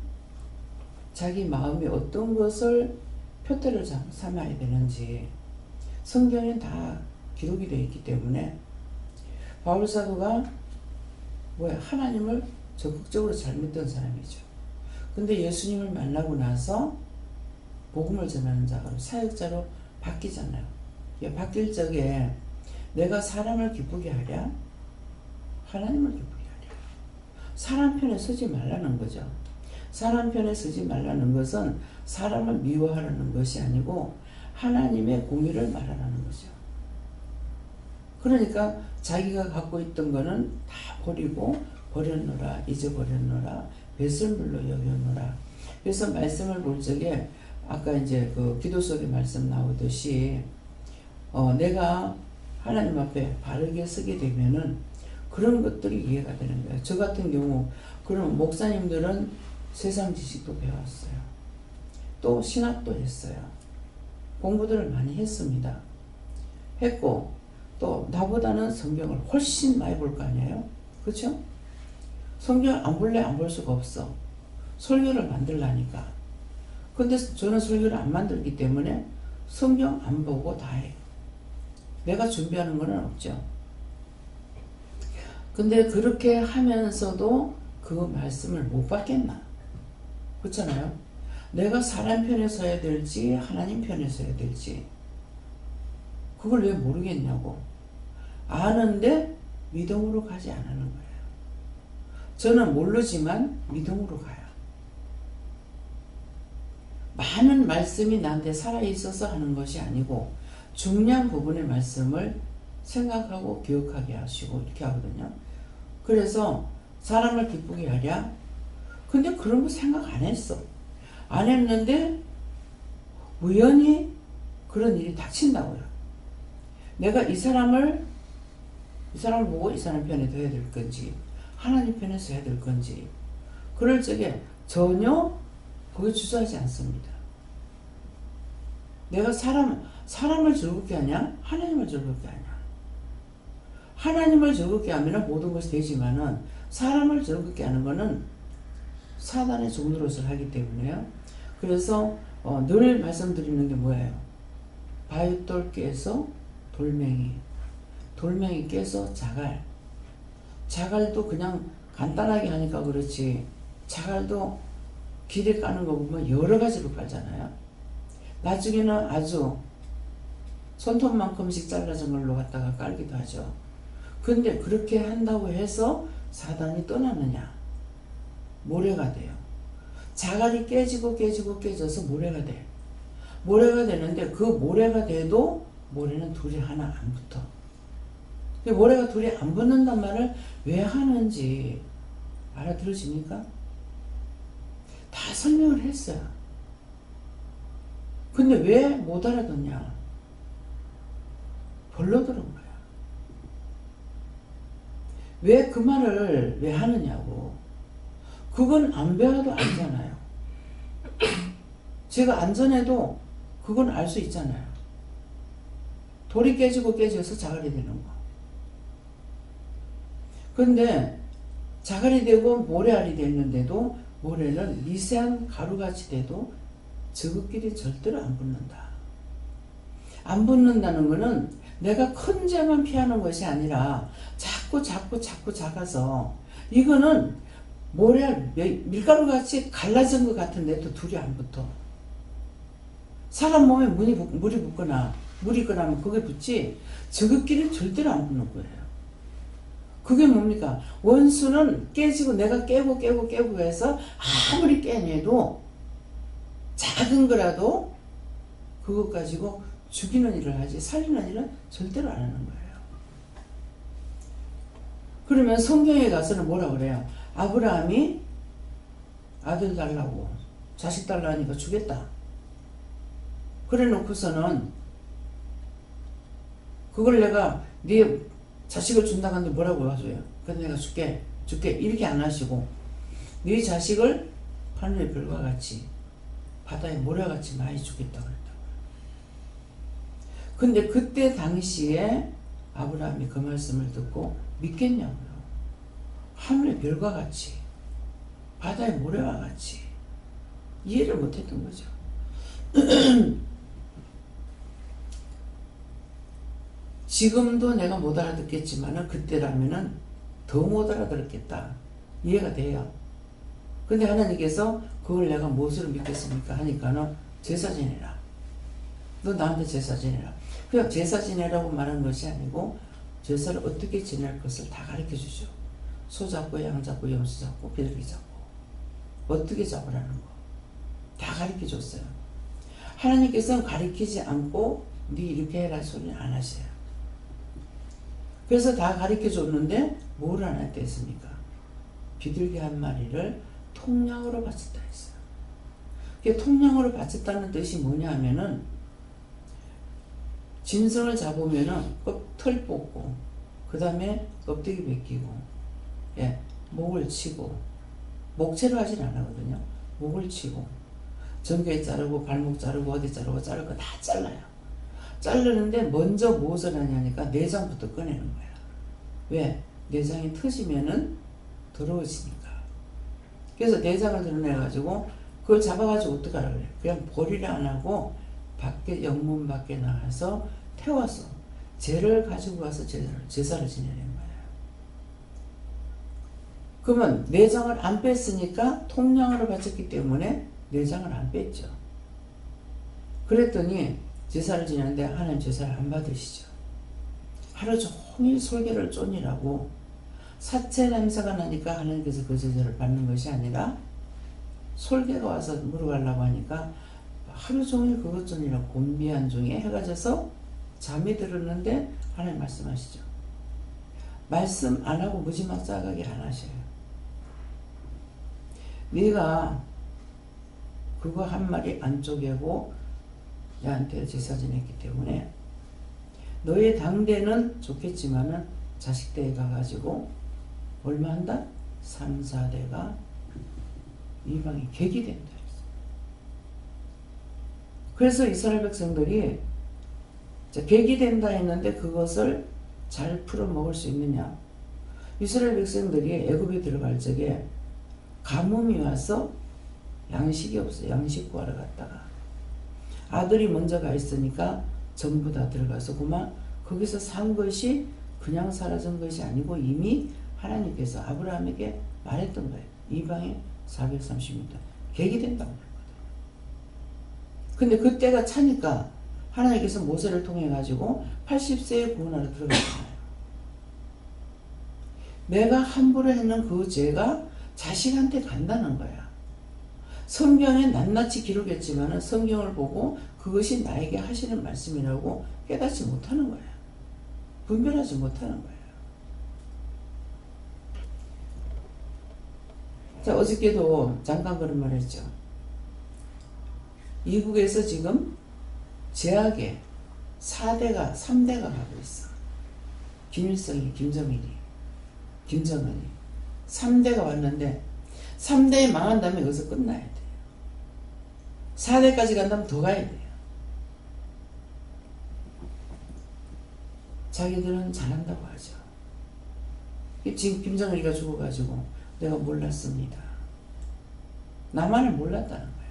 자기 마음이 어떤 것을 표태를 삼아야 되는지 성경엔 다 기록이 되어 있기 때문에, 바울사도가 하나님을 적극적으로 잘 믿던 사람이죠. 근데 예수님을 만나고 나서 복음을 전하는 자가 사역자로 바뀌잖아요. 바뀔 적에 내가 사람을 기쁘게 하랴, 하나님을 기쁘게 하랴. 사람 편에 서지 말라는 거죠. 사람 편에 서지 말라는 것은 사람을 미워하라는 것이 아니고 하나님의 공의를 말하라는 거죠. 그러니까 자기가 갖고 있던 거는 다 버리고 버렸노라, 잊어버렸노라, 배설물로 여겼노라. 그래서 말씀을 볼 적에 아까 이제 그 기도 속에 말씀 나오듯이 내가 하나님 앞에 바르게 서게 되면은 그런 것들이 이해가 되는 거예요. 저 같은 경우, 그럼 목사님들은 세상 지식도 배웠어요. 또 신학도 했어요. 공부들을 많이 했습니다. 했고 또 나보다는 성경을 훨씬 많이 볼 거 아니에요? 그렇죠? 성경을 안 볼래 안 볼 수가 없어. 설교를 만들라니까. 근데 저는 설교를 안 만들기 때문에 성경 안 보고 다 해요. 내가 준비하는 거는 없죠. 근데 그렇게 하면서도 그 말씀을 못 받겠나? 그렇잖아요. 내가 사람 편에 서야 될지 하나님 편에 서야 될지 그걸 왜 모르겠냐고. 아는데 믿음으로 가지 않는 거예요. 저는 모르지만 믿음으로 가요. 많은 말씀이 나한테 살아있어서 하는 것이 아니고 중요한 부분의 말씀을 생각하고 기억하게 하시고 이렇게 하거든요. 그래서 사람을 기쁘게 하랴. 근데 그런 거 생각 안 했어. 안 했는데 우연히 그런 일이 닥친다고요. 내가 이 사람을 보고 이 사람 편에 둬야 될 건지 하나님 편에서 해야 될 건지 그럴 적에 전혀 그걸 주저하지 않습니다. 내가 사람을 즐겁게 하냐? 하나님을 즐겁게 하냐? 하나님을 즐겁게 하면 모든 것이 되지만은 사람을 즐겁게 하는 것은 사단의 좋은 노릇을 하기 때문에요. 그래서 늘 말씀드리는 게 뭐예요? 바윗돌 깨서 돌멩이 깨서 자갈도 그냥 간단하게 하니까 그렇지 자갈도 길에 까는 거 보면 여러 가지로 깔잖아요. 나중에는 아주 손톱만큼씩 잘라진 걸로 갖다가 깔기도 하죠. 근데 그렇게 한다고 해서 사단이 떠나느냐? 모래가 돼요. 자갈이 깨져서 모래가 돼. 모래가 되는데 그 모래가 돼도 모래는 둘이 하나 안 붙어. 모래가 둘이 안 붙는단 말을 왜 하는지 알아들으십니까? 다 설명을 했어요. 근데 왜 못 알아듣냐? 벌러 들은 거야. 왜 그 말을 왜 하느냐고. 그건 안 배워도 알잖아요. 제가 안전해도 그건 알 수 있잖아요. 돌이 깨져서 자갈이 되는 거. 근데 자갈이 되고 모래알이 됐는데도 모래는 미세한 가루같이 돼도 저것끼리 절대로 안 붙는다. 안 붙는다는 거는 내가 큰 죄만 피하는 것이 아니라 자꾸 작아서 이거는 모래알 밀가루같이 갈라진 것 같은데도 둘이 안 붙어. 사람 몸에 물이 붙거나 물이 있거나 하면 그게 붙지 저것끼리 절대로 안 붙는 거예요. 그게 뭡니까? 원수는 깨지고 내가 깨고 해서 아무리 깨내도 작은 거라도 그것 가지고 죽이는 일을 하지 살리는 일은 절대로 안 하는 거예요. 그러면 성경에 가서는 뭐라 그래요? 아브라함이 아들 달라고 자식 달라 하니까 주겠다. 그래 놓고서는 그걸 내가 네 자식을 준다고 하는데 뭐라고 하세요? 그래서 내가 줄게 이렇게 안 하시고 네 자식을 하늘의 별과 같이 바다의 모래같이 많이 주겠다고 그랬다고요. 근데 그때 당시에 아브라함이 그 말씀을 듣고 믿겠냐고요. 하늘의 별과 같이 바다의 모래와 같이 이해를 못했던 거죠. 지금도 내가 못 알아듣겠지만 그때라면은 더 못 알아들었겠다. 이해가 돼요. 근데 하나님께서 그걸 내가 무엇으로 믿겠습니까? 하니까는 제사 지내라. 너 나한테 제사 지내라. 그냥 제사 지내라고 말한 것이 아니고 제사를 어떻게 지낼 것을 다 가르쳐 주죠. 소 잡고 양 잡고 염소 잡고 비둘기 잡고 어떻게 잡으라는 거 다 가르쳐 줬어요. 하나님께서는 가르치지 않고 네 이렇게 해라 소리는 안 하셔요. 그래서 다 가르쳐 줬는데 뭘 안 했다 했습니까? 비둘기 한 마리를 통량으로 바쳤다 했어요. 그게 통량으로 바쳤다는 뜻이 뭐냐 하면은 짐승을 잡으면은 털 뽑고 그 다음에 껍데기 벗기고 목을 치고 목채로 하진 않거든요. 목을 치고 전개 자르고 발목 자르고 어디 자르고 자를 거 다 잘라요. 자르는데 먼저 무엇을 하냐니까 내장부터 꺼내는 거야. 왜? 내장이 터지면은 더러워지니까. 그래서 내장을 드러내가지고 그걸 잡아가지고 어떡하라 그래. 그냥 보리를 안 하고 밖에 영문 밖에 나가서 태워서 재를 가지고 와서 제사를 지내는 거예요. 그러면 내장을 안 뺐으니까 통량으로 바쳤기 때문에 내장을 안 뺐죠. 그랬더니 제사를 지내는데 하나님 제사를 안 받으시죠. 하루 종일 솔개를 쫀이라고 사체 냄새가 나니까 하나님께서 그 제사를 받는 것이 아니라 솔개가 와서 물어가려고 하니까 하루 종일 그것 쫀이라고 곤비한 중에 해가 져서 잠이 들었는데 하나님 말씀하시죠. 말씀 안 하고 무지막지하게 안 하셔요. 네가 그거 한 마리 안 쪼개고 야한테 제사 지냈기 때문에 너의 당대는 좋겠지만은 자식 대에 가가지고 얼마 한다? 3, 4대가 이방이 객이 된다. 그래서 이스라엘 백성들이 객이 된다 했는데 그것을 잘 풀어먹을 수 있느냐. 이스라엘 백성들이 애굽에 들어갈 적에 가뭄이 와서 양식이 없어. 양식 구하러 갔다가 아들이 먼저 가 있으니까 전부 다 들어가서 그만 거기서 산 것이 그냥 사라진 것이 아니고 이미 하나님께서 아브라함에게 말했던 거예요. 이방에 430m 객이 된다고 그랬거든요. 근데 그때가 차니까 하나님께서 모세를 통해 가지고 80세에 구원하러 들어갔잖아요. 내가 함부로 했는 그 죄가 자식한테 간다는 거야. 성경에 낱낱이 기록했지만 성경을 보고 그것이 나에게 하시는 말씀이라고 깨닫지 못하는 거야. 분별하지 못하는 거야. 자, 어저께도 잠깐 그런 말 했죠. 미국에서 지금 제약에 4대가 3대가 가고 있어. 김일성이, 김정일이, 김정은이 3대가 왔는데 3대에 망한 다음에 여기서 끝나야 돼요. 4대까지 간다면 더 가야 돼요. 자기들은 잘한다고 하죠. 지금 김정은이가 죽어가지고 내가 몰랐습니다. 나만을 몰랐다는 거야.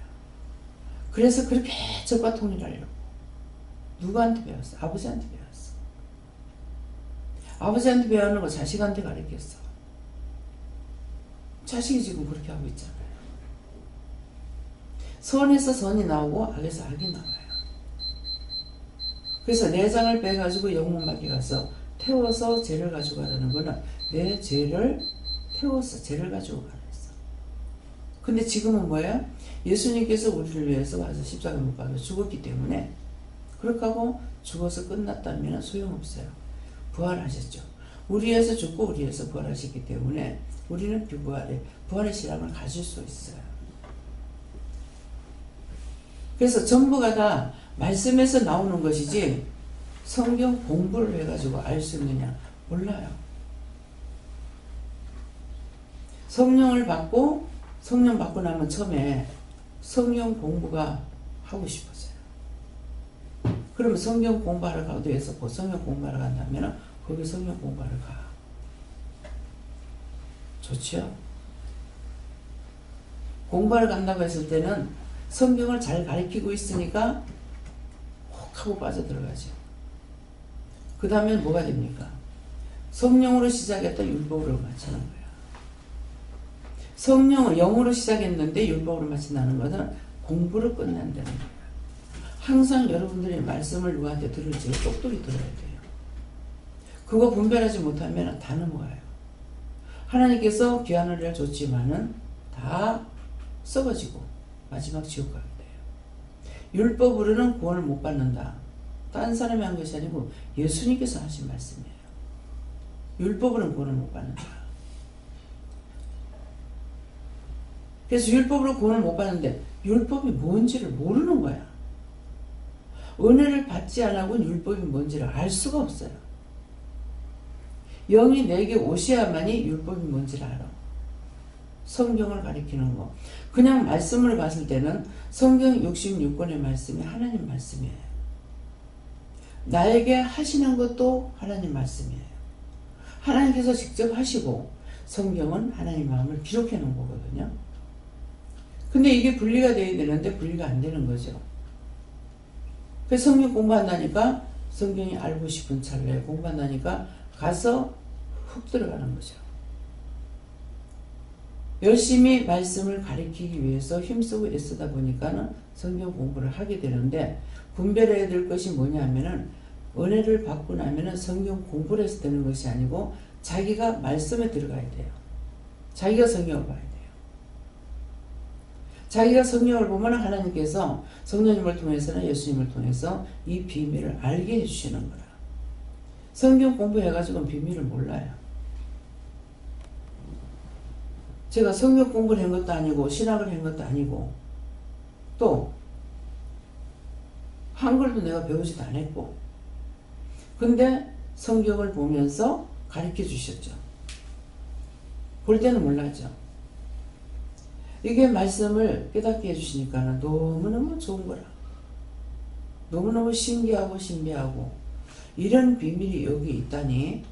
그래서 그렇게 적과 통일하려고. 누구한테 배웠어? 아버지한테 배웠어. 아버지한테 배우는 거 자식한테 가르쳤어. 자식이 지금 그렇게 하고 있잖아요. 선에서 선이 나오고 악에서 악이 나와요. 그래서 내장을 빼가지고 영문밖에 가서 태워서 죄를 가지고 가라는 거는 내 죄를 태워서 죄를 가지고 가라 했어. 근데 지금은 뭐예요? 예수님께서 우리를 위해서 와서 십자가에 못 박혀 죽었기 때문에 그렇게 하고 죽어서 끝났다면 소용없어요. 부활하셨죠. 우리 위해서 죽고 우리 위해서 부활하셨기 때문에 우리는 부활의 신앙을 가질 수 있어요. 그래서 전부가 다 말씀에서 나오는 것이지 성경 공부를 해가지고 알 수 있느냐? 몰라요. 성령 받고 나면 처음에 성경 공부가 하고 싶어져요. 그러면 성경 공부하러 가도 해서 성경 공부하러 간다면 거기 성경 공부하러 가. 좋죠? 공부하러 간다고 했을 때는 성경을 잘 가르치고 있으니까 혹 하고 빠져들어가죠. 그 다음에 뭐가 됩니까? 성령으로 시작했다 율법으로 마치는 거예요. 영으로 시작했는데 율법으로 마친다는 것은 공부를 끝난다는 거예요. 항상 여러분들이 말씀을 누구한테 들을지 똑똑히 들어야 돼요. 그거 분별하지 못하면 다 넘어가요. 하나님께서 귀한 은혜를 줬지만은 다 썩어지고 마지막 지옥 가게 돼요. 율법으로는 구원을 못 받는다. 딴 사람이 한 것이 아니고 예수님께서 하신 말씀이에요. 율법으로는 구원을 못 받는다. 그래서 율법으로 구원을 못 받는데 율법이 뭔지를 모르는 거야. 은혜를 받지 않고는 율법이 뭔지를 알 수가 없어요. 영이 내게 오셔야만이 율법이 뭔지를 알아. 성경을 가리키는 거. 그냥 말씀을 봤을 때는 성경 66권의 말씀이 하나님 말씀이에요. 나에게 하시는 것도 하나님 말씀이에요. 하나님께서 직접 하시고 성경은 하나님 마음을 기록해 놓은 거거든요. 근데 이게 분리가 돼야 되는데 분리가 안 되는 거죠. 그래서 성경 공부한다니까 성경이 알고 싶은 찰나에 공부한다니까 가서 훅 들어가는 거죠. 열심히 말씀을 가리키기 위해서 힘쓰고 애쓰다 보니까는 성경 공부를 하게 되는데 분별해야 될 것이 뭐냐면은 은혜를 받고 나면은 성경 공부를 해서 되는 것이 아니고 자기가 말씀에 들어가야 돼요. 자기가 성경을 봐야 돼요. 자기가 성경을 보면 하나님께서 성령님을 통해서나 예수님을 통해서 이 비밀을 알게 해주시는 거라. 성경 공부해가지고는 비밀을 몰라요. 제가 성경 공부를 한 것도 아니고 신학을 한 것도 아니고 또 한글도 내가 배우지도 않았고. 근데 성경을 보면서 가르쳐 주셨죠. 볼 때는 몰랐죠. 이게 말씀을 깨닫게 해주시니까 너무너무 좋은 거라. 너무너무 신기하고 이런 비밀이 여기 있다니,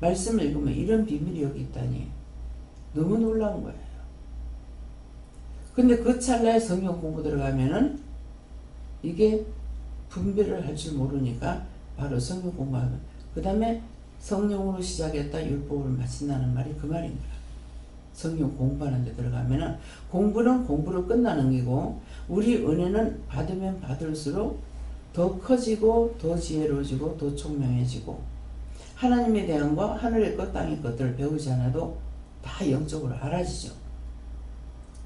말씀을 읽으면 이런 비밀이 여기 있다니 너무 놀라운 거예요. 근데 그 찰나에 성경 공부 들어가면은 이게 분별을 할 줄 모르니까 바로 성경 공부하면, 그 다음에 성령으로 시작했다 율법을 마친다는 말이 그 말입니다. 성경 공부하는 데 들어가면은 공부는 공부로 끝나는 거고, 우리 은혜는 받으면 받을수록 더 커지고 더 지혜로워지고 더 총명해지고, 하나님에 대한 거, 하늘의 것 땅의 것들을 배우지 않아도 다 영적으로 알아지죠.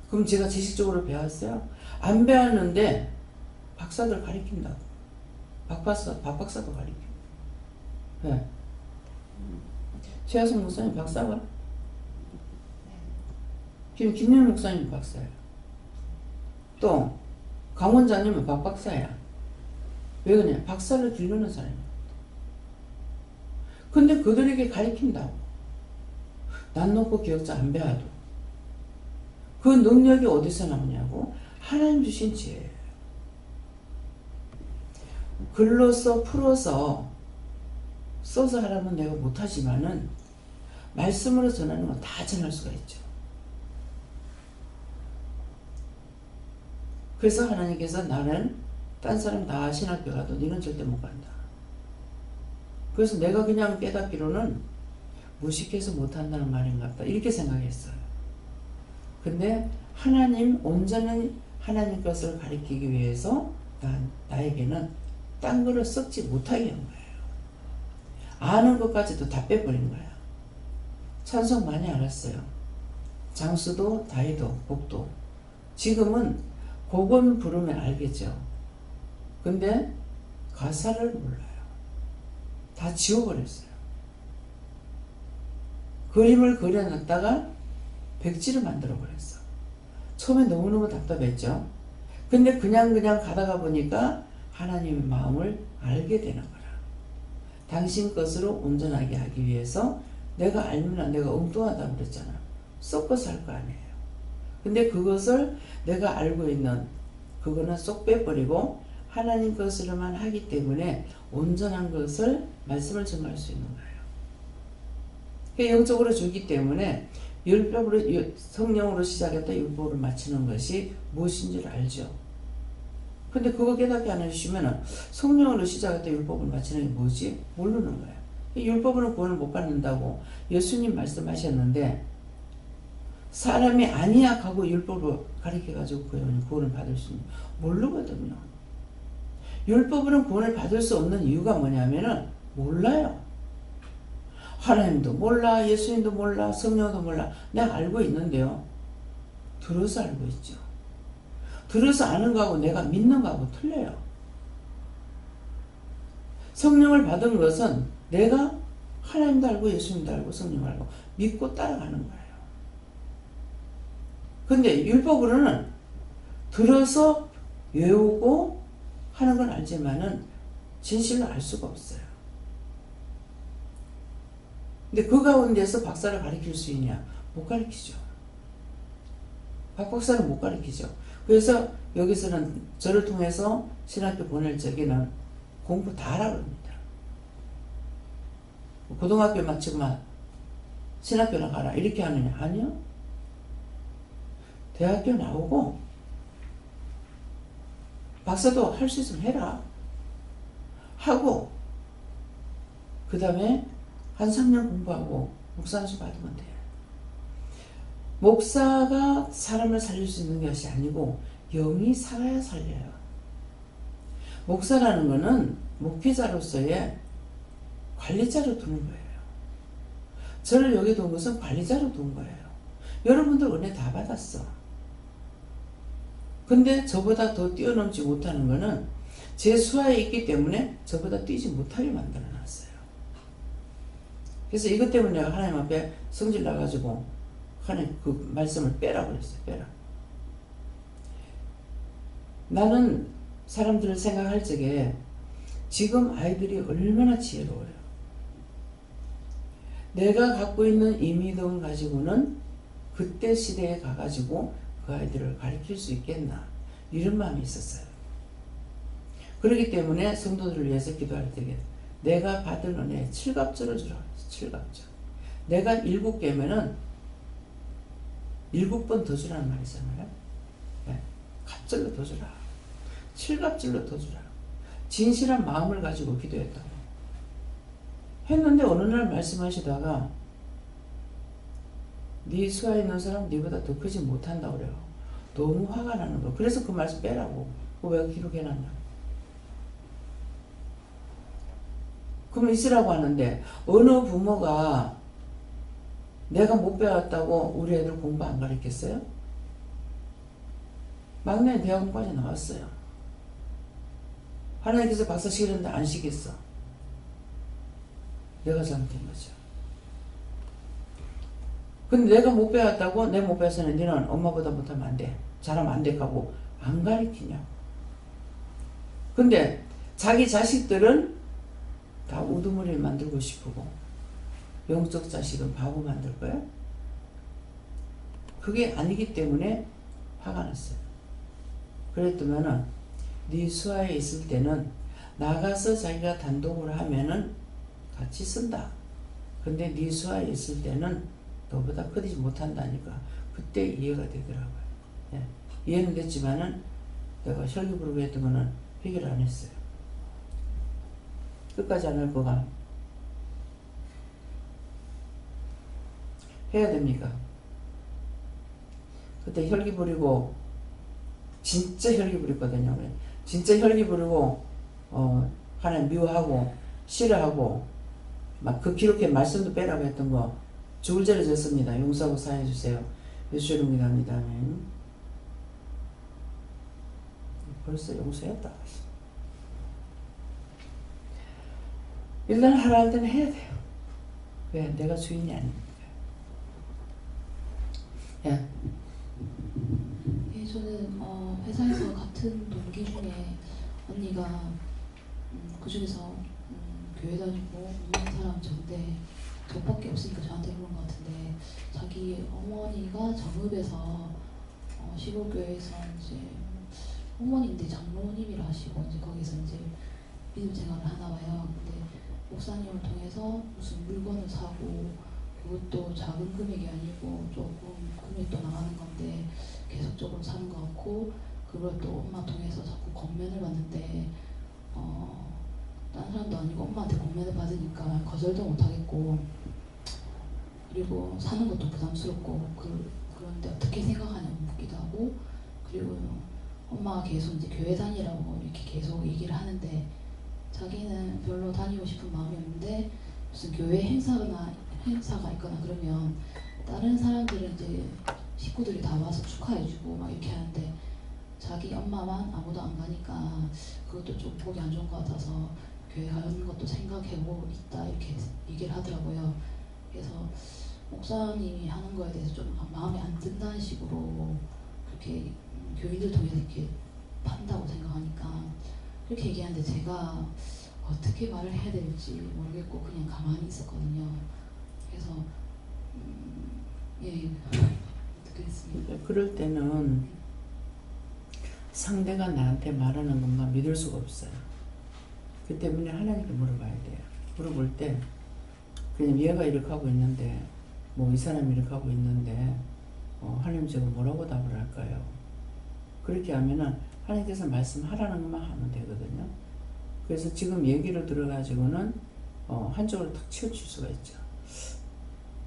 그럼 제가 지식적으로 배웠어요? 안 배웠는데 박사들 가르친다고. 박 박사도 가르쳐. 네. 최하성 목사님 박사가? 지금 김현 목사님 박사예요. 또 강원장님은 박 박사야. 왜 그러냐? 박사를 기르는 사람이야. 근데 그들에게 가르친다고. 난 놓고 기억자 안 배워도. 그 능력이 어디서 나오냐고? 하나님 주신 지혜예요. 글로써 풀어서 써서 하라면 내가 못하지만은 말씀으로 전하는 건 다 전할 수가 있죠. 그래서 하나님께서 나는 딴 사람 다 신학교 가도 너는 절대 못 간다. 그래서 내가 그냥 깨닫기로는 무식해서 못한다는 말인가 보다 이렇게 생각했어요. 근데 하나님, 온전히 하나님 것을 가리키기 위해서 나에게는 딴 거를 썩지 못하게 한 거예요. 아는 것까지도 다 빼버린 거야. 찬송 많이 알았어요. 장수도, 다이도, 복도. 지금은 곡은 부르면 알겠죠. 근데 가사를 몰라요. 다 지워버렸어요. 그림을 그려놨다가 백지를 만들어버렸어. 처음에 너무너무 답답했죠. 근데 그냥 가다가 보니까 하나님의 마음을 알게 되는 거라. 당신 것으로 온전하게 하기 위해서 내가 알면 내가 엉뚱하다고 그랬잖아. 섞어서 할 거 아니에요. 근데 그것을 내가 알고 있는 그거는 쏙 빼버리고 하나님 것으로만 하기 때문에 온전한 것을 말씀을 전할 수 있는 거예요. 영적으로 주기 때문에 율법으로 성령으로 시작했다 율법을 마치는 것이 무엇인지를 알죠. 근데 그거 깨닫게 안 해주시면 성령으로 시작했다 율법을 마치는 게 뭐지? 모르는 거예요. 율법으로 구원을 못 받는다고 예수님 말씀하셨는데 사람이 아니야 하고 율법으로 가르쳐가지고 구원을 받을 수 있는 모르거든요. 율법으로 구원을 받을 수 없는 이유가 뭐냐면은 몰라요. 하나님도 몰라, 예수님도 몰라, 성령도 몰라. 내가 알고 있는데요. 들어서 알고 있죠. 들어서 아는 거하고 내가 믿는 거하고 틀려요. 성령을 받은 것은 내가 하나님도 알고 예수님도 알고 성령도 알고 믿고 따라가는 거예요. 근데 율법으로는 들어서 외우고 하는 건 알지만은 진실로 알 수가 없어요. 근데 그 가운데서 박사를 가르칠 수 있냐? 못 가르치죠. 박 박사는 못 가르치죠. 그래서 여기서는 저를 통해서 신학교 보낼 적에는 공부 다 하라고 합니다. 고등학교 마치고만 신학교나 가라 이렇게 하느냐? 아니요. 대학교 나오고 박사도 할 수 있으면 해라 하고 그 다음에 한 3년 공부하고 목사 안수 받으면 돼요. 목사가 사람을 살릴 수 있는 것이 아니고 영이 살아야 살려요. 목사라는 것은 목회자로서의 관리자로 두는 거예요. 저를 여기 둔 것은 관리자로 둔 거예요. 여러분들 은혜 다 받았어. 근데 저보다 더 뛰어넘지 못하는 거는 제 수하에 있기 때문에 저보다 뛰지 못하게 만들어 놨어요. 그래서 이것 때문에 내가 하나님 앞에 성질 나가지고 하나님 그 말씀을 빼라고 그랬어요. 빼라. 나는 사람들을 생각할 적에 지금 아이들이 얼마나 지혜로워요. 내가 갖고 있는 임의동을 가지고는 그때 시대에 가가지고 그 아이들을 가르칠 수 있겠나 이런 마음이 있었어요. 그렇기 때문에 성도들을 위해서 기도할 때 내가 받은 은혜 7갑절을 주라. 7갑절. 내가 7개면은 7번 더 주라는 말이잖아요. 네. 갑절로 더 주라. 7갑절로 더 주라. 진실한 마음을 가지고 기도했다고. 했는데 어느 날 말씀하시다가 네 수하에 있는 사람 네보다 더 크지 못한다고 그래요. 너무 화가 나는 거. 그래서 그 말씀 빼라고. 왜 기록해놨냐. 그럼 있으라고 하는데 어느 부모가 내가 못 배웠다고 우리 애들 공부 안 가르쳤어요? 막내 대학원까지 나왔어요. 하나님께서 박사 시키는데 안 시켰어. 내가 잘못한 거죠. 근데 내가 못 배웠다고 내 못 배웠으면 너는 엄마보다 못하면 안 돼. 잘하면 안 돼 하고 안 가르치냐고. 근데 자기 자식들은 다 우두머리를 만들고 싶고 영적 자식은 바보 만들 거야? 그게 아니기 때문에 화가 났어요. 그랬더면은 네 수하에 있을 때는 나가서 자기가 단독으로 하면은 같이 쓴다. 근데 네 수하에 있을 때는 너보다 크지 못한다니까 그때 이해가 되더라고요. 예. 이해는 됐지만은 내가 혈기 부르고 했던 거는 해결 안 했어요. 끝까지 안 할 거가 해야 됩니까? 그때 혈기 부리고 진짜 혈기 부렸거든요. 진짜 혈기 부리고 하나님 미워하고 싫어하고 막 그 기록해 말씀도 빼라고 했던 거 죽을 죄를 졌습니다. 용서하고 사해 주세요. 예수 이름으로 기도합니다. 아멘. 벌써 용서했다. 일단 하라 할 때는 해야 돼요. 왜? 내가 주인이 아니니까. 예. 예, 저는 회사에서 같은 동기 중에 언니가 그 중에서 교회 다니고 있는 사람 전데 저밖에 없으니까 저한테 그런 것 같은데 자기 어머니가 정읍에서 시골교회에서 이제 어머니인데 장로님이라 하시고 이제 거기서 이제 믿음 생활을 하나 봐요. 근데 목사님을 통해서 무슨 물건을 사고 그것도 작은 금액이 아니고 조금 금액도 나가는 건데 계속적으로 사는 것 같고 그걸 또 엄마 통해서 자꾸 권면을 받는데 다른 사람도 아니고 엄마한테 권면을 받으니까 거절도 못하겠고 그리고 사는 것도 부담스럽고 그런데 어떻게 생각하냐고 묻기도 하고 그리고 엄마가 계속 이제 교회 다니라고 이렇게 계속 얘기를 하는데 자기는 별로 다니고 싶은 마음이 없는데 무슨 교회 행사가 있거나 그러면 다른 사람들은 이제 식구들이 다 와서 축하해주고 막 이렇게 하는데 자기 엄마만 아무도 안 가니까 그것도 좀 보기 안 좋은 것 같아서 교회 가는 것도 생각해보고 있다 이렇게 얘기를 하더라고요. 그래서 목사님이 하는 거에 대해서 좀 마음에 안 든다는 식으로 그렇게 교인들 통해서 이렇게 판다고 생각하니까 그렇게 얘기하는데 제가 어떻게 말을 해야 될지 모르겠고 그냥 가만히 있었거든요. 그래서 예 어떻게 했습니까? 그럴 때는 상대가 나한테 말하는 것만 믿을 수가 없어요. 그 때문에 하나님께 물어봐야 돼요. 물어볼 때 그냥 얘가 이렇게 하고 있는데 뭐 이 사람이 이렇게 하고 있는데 하나님 제가 뭐라고 답을 할까요? 그렇게 하면은 하나님께서 말씀하라는 것만 하면 되거든요. 그래서 지금 얘기를 들어가지고는 한쪽으로 탁 치우칠 수가 있죠.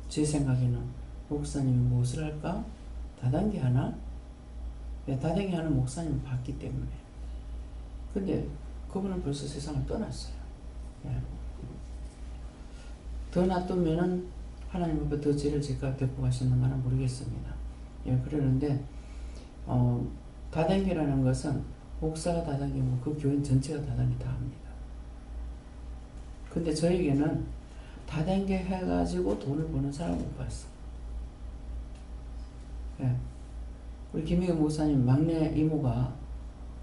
제 생각에는 목사님이 무엇을 할까? 다단계 하나? 다단계 하는 목사님을 봤기 때문에. 근데 그분은 벌써 세상을 떠났어요. 예. 더 놔두면은 하나님 앞에 더 죄를 질까 데리고 가시는가는 모르겠습니다. 예, 그러는데 다단계라는 것은 목사가 다단계면 그 교인 전체가 다단계 다 합니다. 근데 저에게는 다단계 해가지고 돈을 버는 사람을 못 봤어. 예. 우리 김희경 목사님 막내 이모가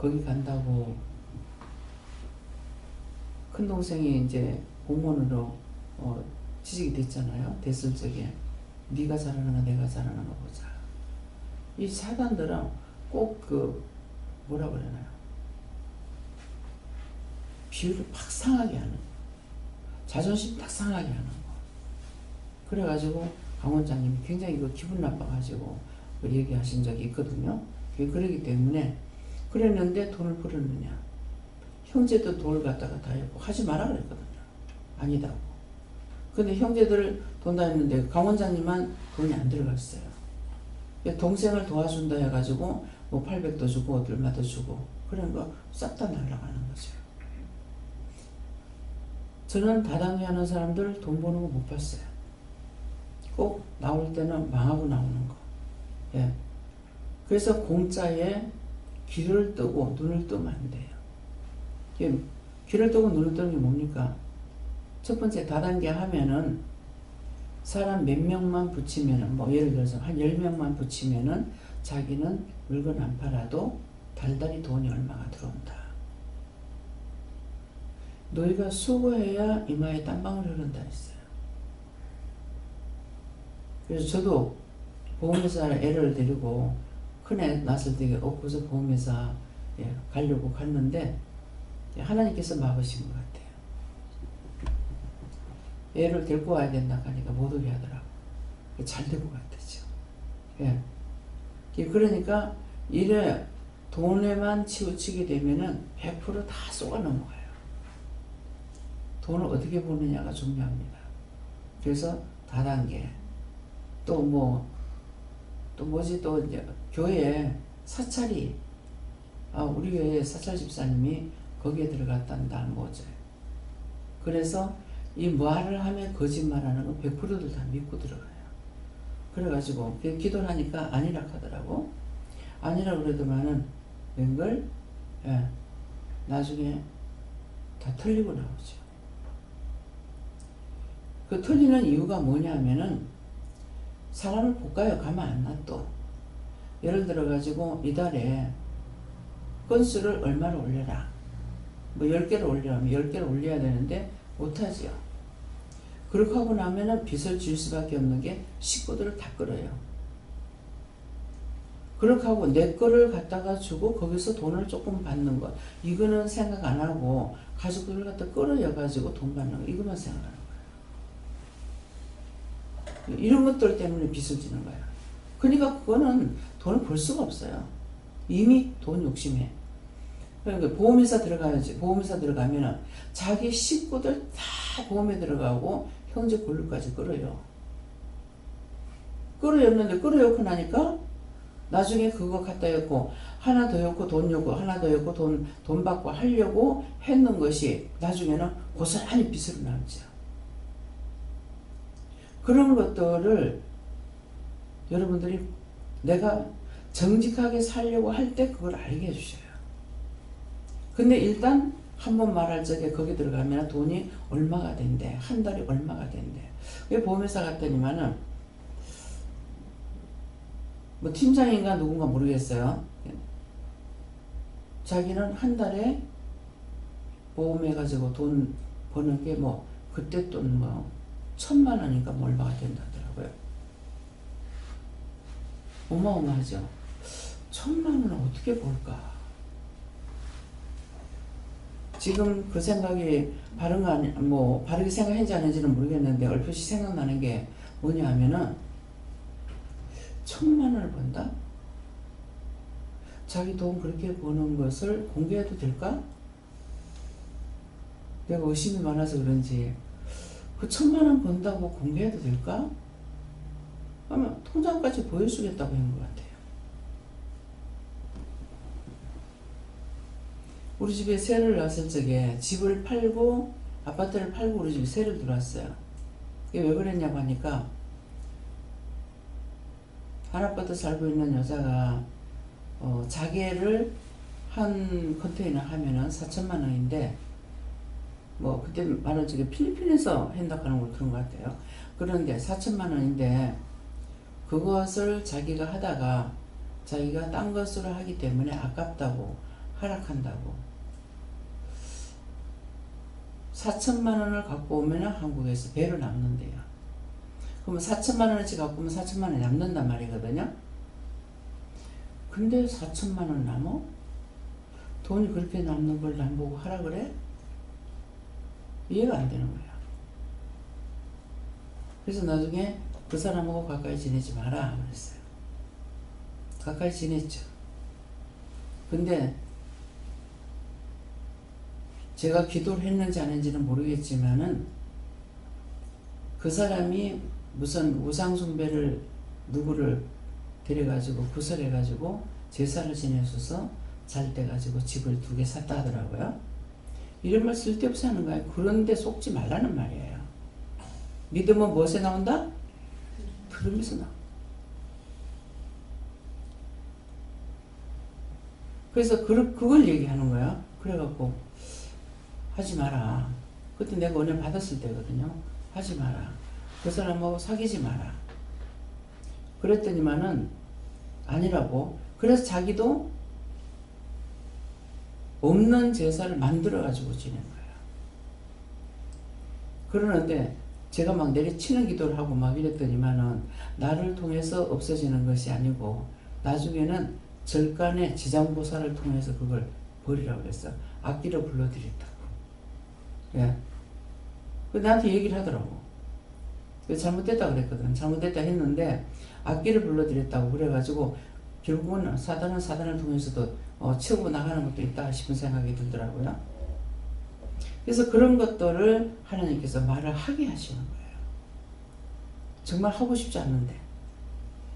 거기 간다고 큰 동생이 이제 공무원으로 취직이 됐잖아요. 됐을 적에 네가 잘하는가 내가 잘하는가 보자. 이 사단들은 꼭 뭐라 그러나요? 비율을 팍 상하게 하는 거. 자존심 딱 상하게 하는 거. 그래가지고 강 원장님이 굉장히 기분 나빠가지고 얘기하신 적이 있거든요. 그러기 때문에 그랬는데 돈을 벌었느냐. 형제도 돈을 갖다가 다 했고 하지 마라 그랬거든요. 아니다고. 근데 형제들 돈 다 했는데 강 원장님만 돈이 안 들어갔어요. 동생을 도와준다 해가지고 뭐 800도 주고 얼마도 주고 그런 거 싹 다 날아가는 거죠. 저는 다단계 하는 사람들 돈 버는 거 못 봤어요. 꼭 나올 때는 망하고 나오는 거. 예. 그래서 공짜에 귀를 뜨고 눈을 뜨면 안 돼요. 귀를 뜨고 눈을 뜨는 게 뭡니까? 첫 번째 다단계 하면은 사람 몇 명만 붙이면은 뭐 예를 들어서 한 10명만 붙이면은 자기는 물건 안 팔아도 달달이 돈이 얼마가 들어온다. 너희가 수고해야 이마에 땀방울 흐른다 했어요. 그래서 저도 보험회사 애를 데리고 큰애 낳았을 때 엊그저 보험회사 가려고 갔는데 하나님께서 막으신 것 같아요. 애를 데리고 와야 된다 하니까 못 오게 하더라고. 잘 될 것 같았죠. 예. 그러니까 이래 돈에만 치우치게 되면은 100% 다 쏘가 넘어가요. 돈을 어떻게 버느냐가 중요합니다. 그래서 다단계 또 뭐지 또 이제 교회에 사찰이 우리 교회 사찰 집사님이 거기에 들어갔단다 뭐죠. 그래서 이 말을 하면 거짓말하는 건 100%들 다 믿고 들어가요. 그래가지고 기도를 하니까 아니라 하더라고. 아니라 그러더만은 웬걸 나중에 다 틀리고 나오죠. 그 틀리는 이유가 뭐냐면은 사람을 볶아요. 가만 안 놔둬. 예를 들어가지고 이달에 건수를 얼마를 올려라. 뭐 10개를 올리라면 10개를 올려야 되는데 못하지요. 그렇게 하고 나면은 빚을 질 수밖에 없는 게 식구들을 다 끌어요. 그렇게 하고 내 거를 갖다가 주고 거기서 돈을 조금 받는 것. 이거는 생각 안 하고 가족들을 갖다 끌어여가지고 돈 받는 거. 이것만 생각하는 거예요. 이런 것들 때문에 빚을 지는 거야. 그러니까 그거는 돈을 벌 수가 없어요. 이미 돈 욕심해. 그러니까 보험회사 들어가야지. 보험회사 들어가면은 자기 식구들 다 보험에 들어가고 형제 골루까지 끌어요. 끌어였는데 끌어였고 나니까 나중에 그거 갖다 였고 하나 더 였고 돈 였고 하나 더 였고 돈 받고 하려고 했는 것이 나중에는 고스란히 빚으로 남죠. 그런 것들을 여러분들이 내가 정직하게 살려고 할 때 그걸 알게 해주셔요. 근데 일단 한번 말할 적에 거기 들어가면 돈이 얼마가 된대. 한 달에 얼마가 된대. 왜 보험회사 갔더니만은 뭐 팀장인가 누군가 모르겠어요. 자기는 한 달에 보험해가지고 돈 버는 게 뭐 그때 돈 뭐 1000만 원인가 뭐 얼마가 된다더라고요. 어마어마하죠. 1000만 원을 어떻게 벌까? 지금 그 생각이 바른가 뭐 바르게 생각했는지 안 했는지는 모르겠는데 얼핏이 생각나는 게 뭐냐 하면은 1000만 원을 번다? 자기 돈 그렇게 버는 것을 공개해도 될까? 내가 의심이 많아서 그런지 그 1000만 원 번다고 공개해도 될까? 아마 통장까지 보여주겠다고 한 것 같아요. 우리 집에 새를 낳았을 적에 집을 팔고 아파트를 팔고 우리 집에 새를 들어왔어요. 이게 왜 그랬냐고 하니까 한 아파트 살고 있는 여자가 자개를 한 컨테이너 하면은 4천만 원인데 뭐 그때 말한 적에 필리핀에서 한다고 하는 걸 들은 것 같아요. 그런데 4천만 원인데 그것을 자기가 하다가 자기가 딴 것으로 하기 때문에 아깝다고 하락한다고. 4천만 원을 갖고 오면 한국에서 배로 남는데요. 그러면 4천만 원어치 갖고 오면 4천만 원이 남는단 말이거든요. 근데 4천만 원 남어? 돈이 그렇게 남는 걸 난 보고 하라 그래? 이해가 안 되는 거야. 그래서 나중에 그 사람하고 가까이 지내지 마라 그랬어요. 가까이 지냈죠. 근데 제가 기도를 했는지 안 했는지는 모르겠지만은 그 사람이 무슨 우상숭배를 누구를 데려가지고 구설해가지고 제사를 지내셔서 잘 돼가지고 집을 2개 샀다 하더라고요. 이런 말 쓸데없이 하는 거예요. 그런데 속지 말라는 말이에요. 믿음은 무엇에 나온다? 들음에서 나온다. 그래서 그걸 얘기하는 거야. 그래갖고 하지 마라. 그때 내가 은혜 받았을 때거든요. 하지 마라. 그 사람하고 사귀지 마라. 그랬더니만은 아니라고. 그래서 자기도 없는 제사를 만들어가지고 지낸 거예요. 그러는데 제가 막 내리치는 기도를 하고 막 이랬더니만은 나를 통해서 없어지는 것이 아니고 나중에는 절간의 지장보살을 통해서 그걸 버리라고 그랬어. 악기를 불러드렸다고. 예. 나한테 얘기를 하더라고. 잘못됐다 그랬거든. 잘못됐다 했는데 악기를 불러드렸다고 그래가지고 결국은 사단은 사단을 통해서도 치우고 나가는 것도 있다 싶은 생각이 들더라고요. 그래서 그런 것들을 하나님께서 말을 하게 하시는 거예요. 정말 하고 싶지 않는데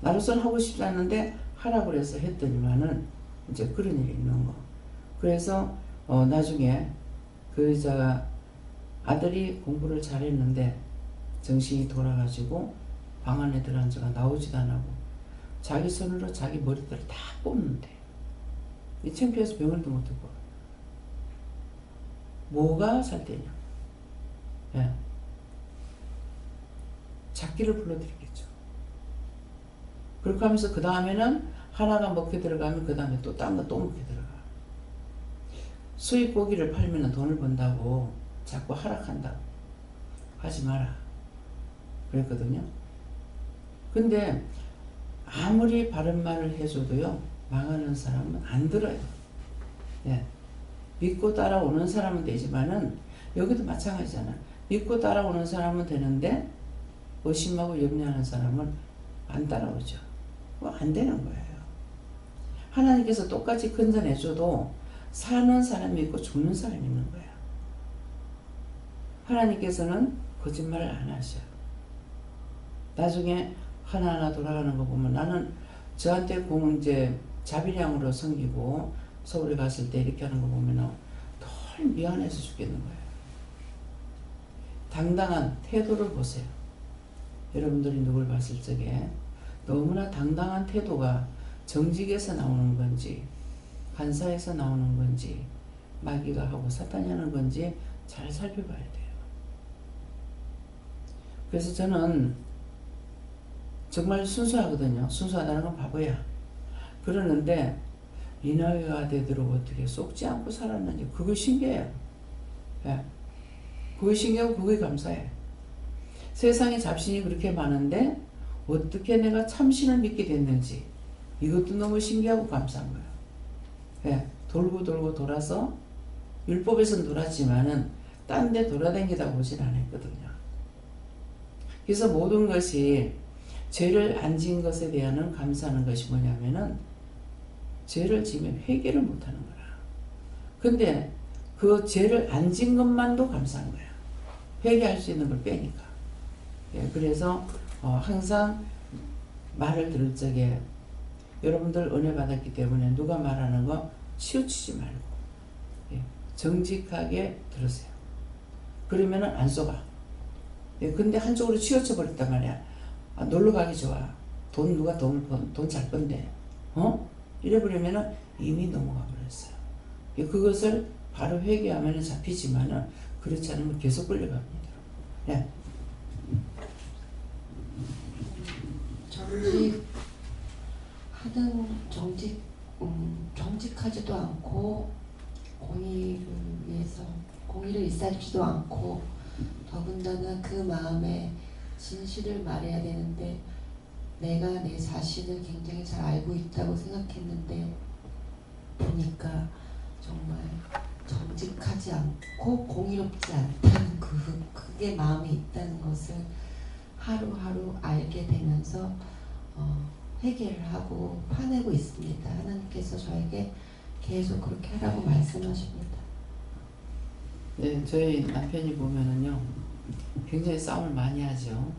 나로서는 하고 싶지 않는데 하라고 그래서 했더니만은 이제 그런 일이 있는 거. 그래서 나중에 그 여자가 아들이 공부를 잘했는데 정신이 돌아가지고 방 안에 들어앉아가 나오지도 안 하고 자기 손으로 자기 머리털을 다 뽑는데 이 창피해서 병원도 못 듣고 뭐가 살대냐. 예. 작기를 불러드리겠죠. 그렇게 하면서 그 다음에는 하나가 먹게 들어가면 그 다음에 또 딴 거 또 먹게 들어가. 수입 고기를 팔면 돈을 번다고 자꾸 하락한다고 하지 마라 그랬거든요. 근데 아무리 바른 말을 해줘도요 망하는 사람은 안 들어요. 예. 믿고 따라오는 사람은 되지만은 여기도 마찬가지잖아. 믿고 따라오는 사람은 되는데 의심하고 염려하는 사람은 안 따라오죠. 안 되는 거예요. 하나님께서 똑같이 건져내줘도 사는 사람이 있고 죽는 사람이 있는 거야. 하나님께서는 거짓말을 안 하셔요. 나중에 하나하나 돌아가는 거 보면 나는 저한테 이제 자비량으로 섬기고 서울에 갔을 때 이렇게 하는 거 보면 덜 미안해서 죽겠는 거예요. 당당한 태도를 보세요. 여러분들이 누굴 봤을 적에 너무나 당당한 태도가 정직에서 나오는 건지 간사에서 나오는 건지 마귀가 하고 사탄이 하는 건지 잘 살펴봐야 돼요. 그래서 저는 정말 순수하거든요. 순수하다는 건 바보야. 그러는데 이 나이가 되도록 어떻게 속지 않고 살았는지 그거 신기해요. 예. 그거 신기하고 그게 감사해. 세상에 잡신이 그렇게 많은데 어떻게 내가 참신을 믿게 됐는지 이것도 너무 신기하고 감사한 거예요. 예. 돌고 돌고 돌아서 율법에서는 돌았지만은 딴 데 돌아다니다 보진 않았거든요. 그래서 모든 것이 죄를 안 지은 것에 대한 감사하는 것이 뭐냐면은 죄를 지면 회개를 못하는 거라. 근데 그 죄를 안 지은 것만도 감사한 거야. 회개할 수 있는 걸 빼니까. 예, 그래서 항상 말을 들을 적에 여러분들 은혜 받았기 때문에 누가 말하는 거 치우치지 말고 예, 정직하게 들으세요. 그러면은 안 속아. 예, 근데 한쪽으로 치우쳐 버렸단 말이야. 아, 놀러 가기 좋아. 누가 돈 잘 건데. 이래버리면은 이미 넘어가 버렸어요. 예, 그것을 바로 회개하면 잡히지만은 그렇지 않으면 계속 끌려갑니다. 예. 정직 하든 정말 정직하지도 않고 공의를 일삼지도 않고 더군다나 그 마음에 진실을 말해야 되는데 내가 내 자신을 굉장히 잘 알고 있다고 생각했는데 보니까 정말 정직하지 않고 공의롭지 않다는 그게 마음에 있다는 것을 하루하루 알게 되면서 회개를 하고 화내고 있습니다. 하나님께서 저에게 계속 그렇게 하라고 말씀하십니다. 네, 저희 남편이 보면은요, 굉장히 싸움을 많이 하죠.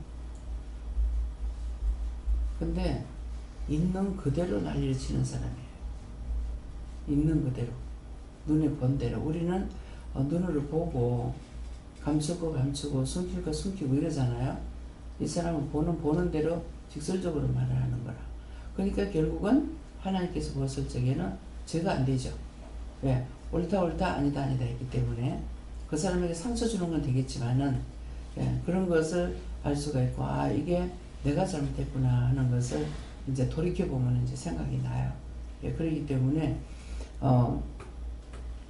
근데 있는 그대로 난리를 치는 사람이에요. 있는 그대로, 눈에 본 대로. 우리는 눈으로 보고 감추고 숨길 거 숨기고 이러잖아요. 이 사람은 보는 대로 직설적으로 말을 하는 거라. 그러니까 결국은 하나님께서 보실 적에는 제가 안 되죠. 왜? 옳다 아니다 했기 때문에 그 사람에게 상처 주는 건 되겠지만은, 예, 그런 것을 알 수가 있고, 아, 이게 내가 잘못했구나 하는 것을 이제 돌이켜보면 이제 생각이 나요. 예, 그렇기 때문에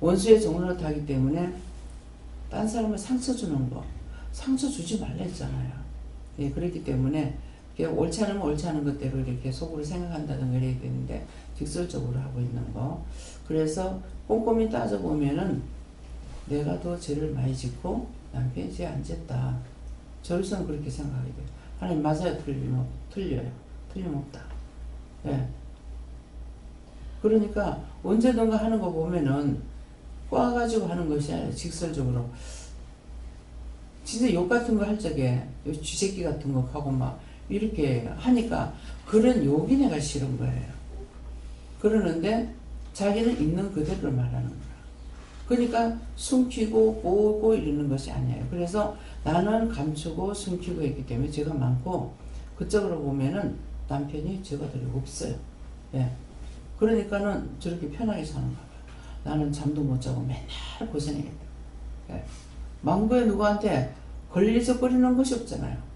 원수의 종로를 타기 때문에 딴 사람을 상처 주는 거, 상처 주지 말라 했잖아요. 예, 그렇기 때문에 옳지 않으면 옳지 않은 것대로 이렇게 속으로 생각한다든가 이래야 되는데 직설적으로 하고 있는 거. 그래서 꼼꼼히 따져보면은 내가 더 죄를 많이 짓고 남편이 죄 안 짓다. 저로서는 그렇게 생각하게 돼요. 하나님 맞아요? 틀려요? 틀림없다. 예. 그러니까 언제든가 하는 거 보면은 꽈가지고 하는 것이 아니라 직설적으로 진짜 욕 같은 거 할 적에 쥐새끼 같은 거 하고 막 이렇게 하니까 그런 욕이 내가 싫은 거예요. 그러는데 자기는 있는 그대로 말하는 거야. 그러니까 숨기고 보고 이러는 것이 아니에요. 그래서 나는 감추고 숨기고 했기 때문에 죄가 많고 그쪽으로 보면은 남편이 죄가 덜 없어요. 예. 그러니까는 저렇게 편하게 사는가 봐요. 나는 잠도 못 자고 맨날 고생해야 돼. 예. 망부에 누구한테 걸리적거리는 것이 없잖아요.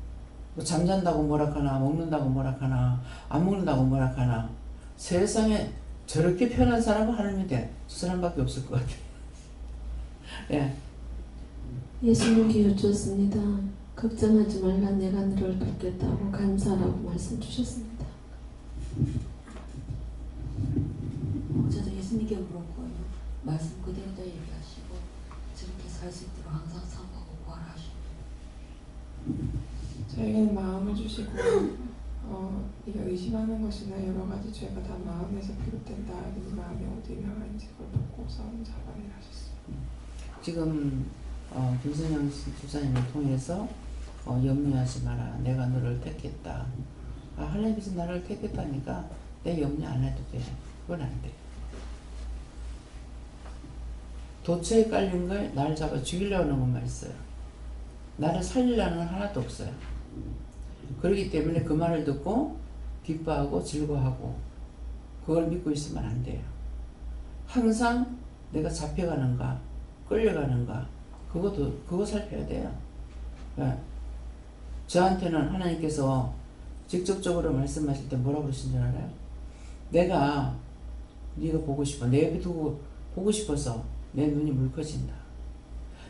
뭐 잠잔다고 뭐라카나, 먹는다고 뭐라카나, 안 먹는다고 뭐라카나. 세상에 저렇게 편한 사람은 하나님이 돼. 두 사람밖에 없을 것 같아요. 예. 예수님께 여쭈었습니다. 걱정하지 말라, 내가 너를 돕겠다고 감사라고 말씀 주셨습니다. 저도 예수님께 물었고요. 말씀 그대로 얘기하시고 저렇게 살 수 있도록 항상 사모하고 구하라 하십니다. 저에게는 마음을 주시고 네가 의심하는 것이나 여러 가지 죄가 다 마음에서 비롯된다. 네 마음이 어디 명한지 그걸 보고서 잡아내라 하셨어요. 지금 김선영 집사님을 통해서 염려하지 마라. 내가 너를 택했다. 아, 하나님께서 나를 택했다니까 내 염려 안 해도 돼. 그건 안 돼. 도처에 깔린 걸 날 잡아 죽이려고 하는 것만 있어요. 나를 살리려는 건 하나도 없어요. 그렇기 때문에 그 말을 듣고 기뻐하고 즐거워하고 그걸 믿고 있으면 안 돼요. 항상 내가 잡혀가는가 끌려가는가 그거 살펴야 돼요. 네. 저한테는 하나님께서 직접적으로 말씀하실 때 뭐라고 그러신 줄 알아요? 내가 네가 보고 싶어. 내 두고 보고 싶어서 내 눈이 물커진다.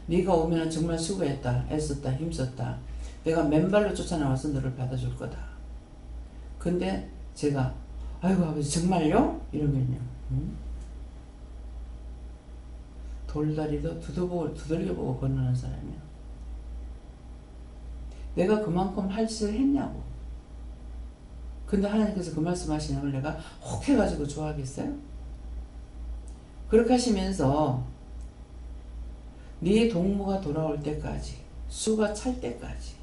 네가 오면 정말 수고했다. 애썼다. 힘썼다. 내가 맨발로 쫓아나와서 너를 받아줄 거다. 근데 제가 아이고 아버지 정말요? 이러면요. 돌다리도 두들겨보고 건너는 사람이야. 내가 그만큼 할 짓을 했냐고. 근데 하나님께서 그 말씀하시는 걸 내가 혹해가지고 좋아하겠어요? 그렇게 하시면서 네 동무가 돌아올 때까지 수가 찰 때까지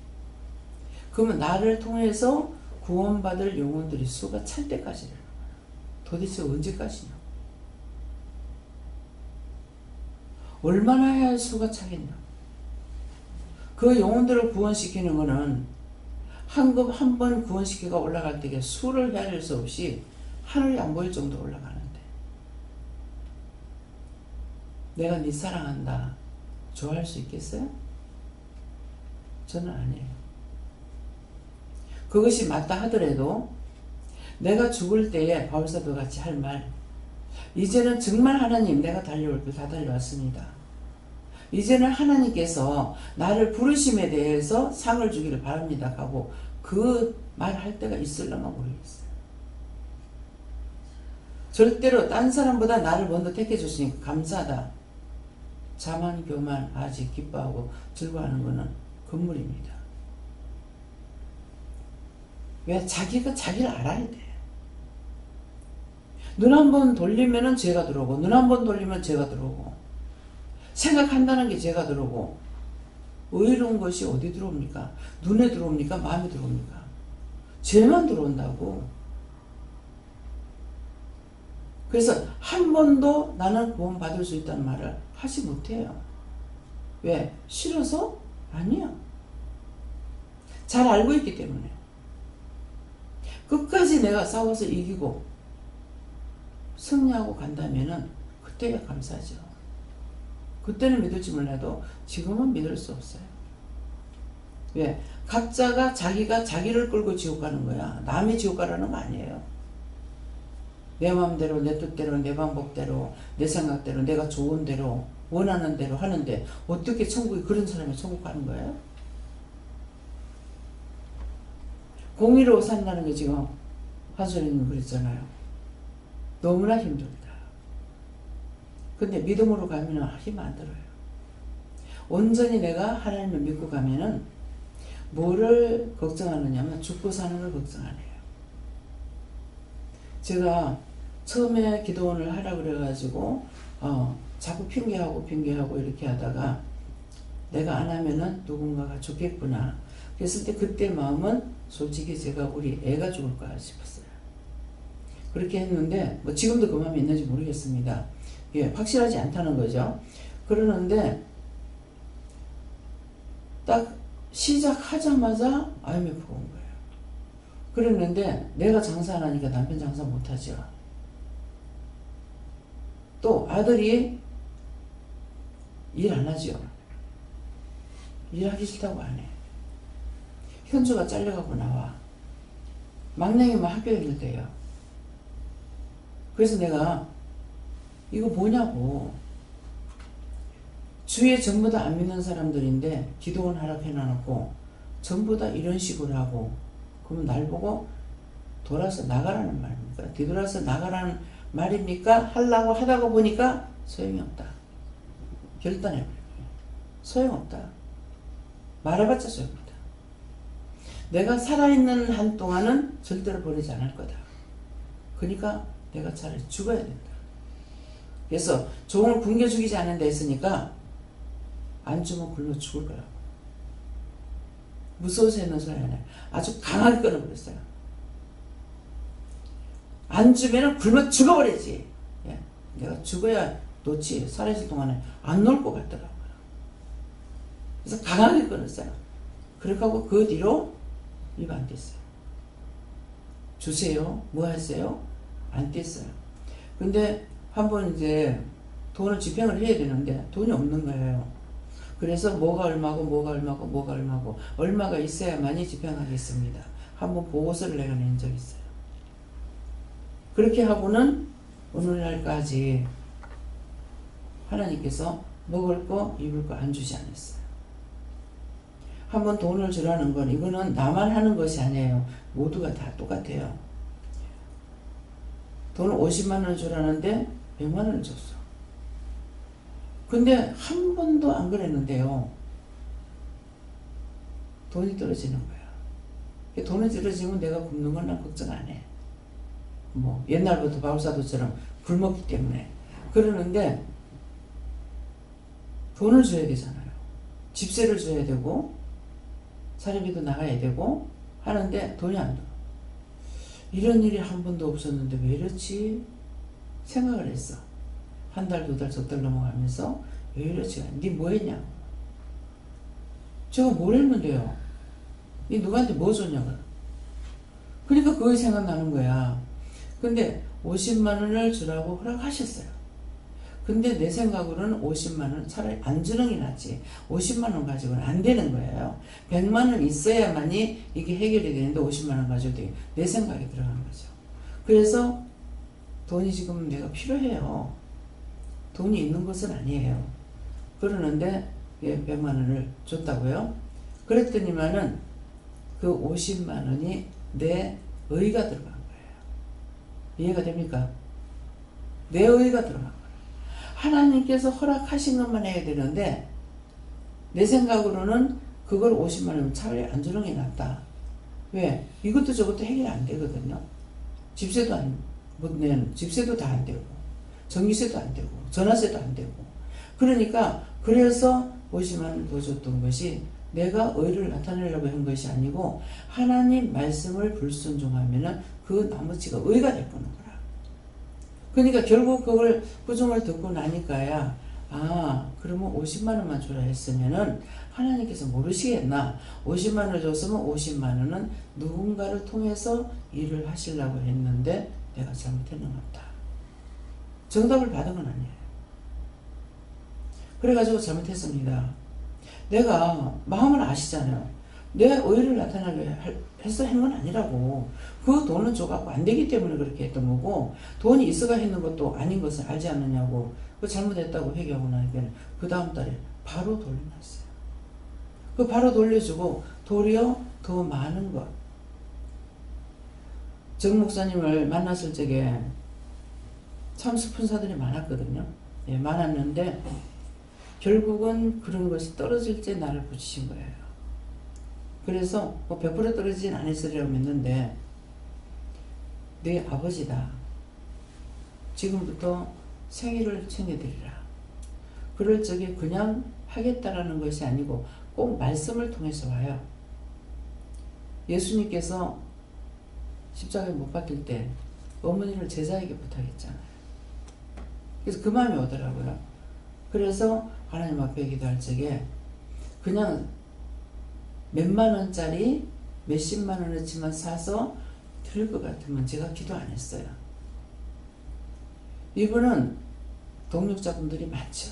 그러면 나를 통해서 구원받을 영혼들이 수가 찰 때까지라는 거야. 도대체 언제까지냐? 얼마나 해야 수가 차겠냐? 그 영혼들을 구원시키는 거는 한 번 구원시키가 올라갈 때에 수를 헤아릴 수 없이 하늘이 안 보일 정도로 올라가는데 내가 네 사랑한다 좋아할 수 있겠어요? 저는 아니에요. 그것이 맞다 하더라도 내가 죽을 때에 바울사도 같이 할 말 이제는 정말 하나님 내가 달려올 길 다 달려왔습니다. 이제는 하나님께서 나를 부르심에 대해서 상을 주기를 바랍니다 하고 그 말 할 때가 있을려나 모르겠어요. 절대로 딴 사람보다 나를 먼저 택해 주시니까 감사하다. 자만 교만 아직 기뻐하고 즐거워하는 것은 금물입니다. 왜? 자기가 자기를 알아야 돼. 눈 한 번 돌리면은 죄가 들어오고 눈 한 번 돌리면 죄가 들어오고 생각한다는 게 죄가 들어오고 의로운 것이 어디 들어옵니까? 눈에 들어옵니까? 마음에 들어옵니까? 죄만 들어온다고. 그래서 한 번도 나는 구원 받을 수 있다는 말을 하지 못해요. 왜? 싫어서? 아니야. 잘 알고 있기 때문에. 끝까지 내가 싸워서 이기고 승리하고 간다면은 그때가 감사하죠. 그때는 믿을지 몰라도 지금은 믿을 수 없어요. 왜? 각자가 자기가 자기를 끌고 지옥 가는 거야. 남의 지옥 가라는 거 아니에요. 내 마음대로 내 뜻대로 내 방법대로 내 생각대로 내가 좋은 대로 원하는 대로 하는데 어떻게 천국이 그런 사람이 천국 가는 거예요? 공의로 산다는 게 지금 한소리님 그랬잖아요. 너무나 힘들다. 근데 믿음으로 가면 힘 안 들어요. 온전히 내가 하나님을 믿고 가면은 뭐를 걱정하느냐면 죽고 사는 걸 걱정 안 해요. 제가 처음에 기도원을 하라고 그래가지고 자꾸 핑계하고 이렇게 하다가 내가 안 하면은 누군가가 죽겠구나. 그랬을 때 그때 마음은 솔직히 제가 우리 애가 죽을까 싶었어요. 그렇게 했는데 뭐 지금도 그 마음이 있는지 모르겠습니다. 예, 확실하지 않다는 거죠. 그러는데 딱 시작하자마자 IMF가 온 거예요. 그랬는데 내가 장사 안 하니까 남편 장사 못하죠. 또 아들이 일 안 하죠. 일하기 싫다고 안 해. 현주가 잘려가고 나와. 막내기만 학교에 있는데요. 그래서 내가 이거 뭐냐고. 주위에 전부 다 안 믿는 사람들인데 기도원 하라고 해놔놓고 전부 다 이런 식으로 하고 그러면 날 보고 돌아서 나가라는 말입니까? 뒤돌아서 나가라는 말입니까? 하려고 하다가 보니까 소용이 없다. 결단해버려요. 소용없다. 말해봤자 소용없다. 내가 살아있는 한 동안은 절대로 버리지 않을 거다. 그러니까 내가 차라리 죽어야 된다. 그래서 종을 굶겨 죽이지 않는 데 있으니까 안 주면 굶어 죽을 거라고. 무서워서 했는 소리 아니야. 아주 강하게 끊어버렸어요. 안 주면은 굶어 죽어버리지. 예. 내가 죽어야 놓지. 살아있을 동안에 안 놓을 것 같더라고요. 그래서 강하게 끊었어요. 그렇게 하고 그 뒤로 입 안 뗐어요. 주세요. 뭐 하세요? 안 뗐어요. 근데 한번 이제 돈을 집행을 해야 되는데 돈이 없는 거예요. 그래서 뭐가 얼마고 얼마가 있어야만이 집행하겠습니다. 한번 보고서를 내가 낸 적이 있어요. 그렇게 하고는 오늘날까지 하나님께서 먹을 거 입을 거 안 주지 않았어요. 한번 돈을 주라는 건 이거는 나만 하는 것이 아니에요. 모두가 다 똑같아요. 돈을 50만 원을 주라는데 100만 원을 줬어. 근데 한 번도 안 그랬는데요. 돈이 떨어지는 거야. 돈이 떨어지면 내가 굶는 건 난 걱정 안 해. 뭐 옛날부터 바울사도처럼 굶었기 때문에. 그러는데 돈을 줘야 되잖아요. 집세를 줘야 되고 사례비도 나가야 되고 하는데 돈이 안 들어. 이런 일이 한 번도 없었는데 왜 이렇지? 생각을 했어. 한 달, 두 달, 석 달 넘어가면서 왜 이러지? 니 뭐 했냐고. 제가 뭘 했는데요? 니 누구한테 뭐 줬냐고. 그러니까 그게 생각나는 거야. 근데 50만 원을 주라고 허락하셨어요. 근데 내 생각으로는 50만 원 차라리 안 주는 게 낫지. 50만 원 가지고는 안 되는 거예요. 100만 원 있어야만이 이게 해결이 되는데 50만 원 가지고 내 생각이 들어간 거죠. 그래서 돈이 지금 내가 필요해요. 돈이 있는 것은 아니에요. 그러는데 100만 원을 줬다고요. 그랬더니만은 그 50만 원이 내 의가 들어간 거예요. 이해가 됩니까? 내 의가 들어간 거예요. 하나님께서 허락하신 것만 해야 되는데 내 생각으로는 그걸 50만 원이면 차라리 안 주는 게 낫다. 왜? 이것도 저것도 해결 안 되거든요. 집세도 못 내는, 집세도 다 안 되고, 전기세도 안 되고, 전화세도 안 되고. 그러니까, 그래서 50만 원 더 줬던 것이 내가 의를 나타내려고 한 것이 아니고, 하나님 말씀을 불순종하면은 그 나머지가 의가 되는 거라. 그러니까 결국 그걸 구중을 듣고 나니까야, 그러면 50만 원만 주라 했으면은 하나님께서 모르시겠나? 50만 원을 줬으면 50만 원은 누군가를 통해서 일을 하시려고 했는데 내가 잘못했는 것 같다. 정답을 받은 건 아니에요. 그래가지고 잘못했습니다. 내가 마음을 아시잖아요. 내 의를 나타나게 해서 한 건 아니라고. 그 돈은 줘갖고 안 되기 때문에 그렇게 했던 거고, 돈이 있어가 했는 것도 아닌 것을 알지 않느냐고. 그 잘못했다고 회개하고 나니까 그 다음 달에 바로 돌려놨어요. 그 바로 돌려주고 도리어 더 많은 것. 정 목사님을 만났을 적에 참 스폰서들이 많았거든요. 예, 많았는데 결국은 그런 것이 떨어질 때 나를 붙이신 거예요. 그래서 뭐 100% 떨어지진 않았으리라고 믿는데 네 아버지다. 지금부터 생일을 챙겨드리라. 그럴 적에 그냥 하겠다라는 것이 아니고 꼭 말씀을 통해서 와요. 예수님께서 십자가에 못 박힐 때 어머니를 제자에게 부탁했잖아요. 그래서 그 마음이 오더라고요. 그래서 하나님 앞에 기도할 적에 그냥 몇만 원짜리 몇십만 원어치만 사서 드릴 것 같으면 제가 기도 안 했어요. 이분은 동력자분들이 많죠.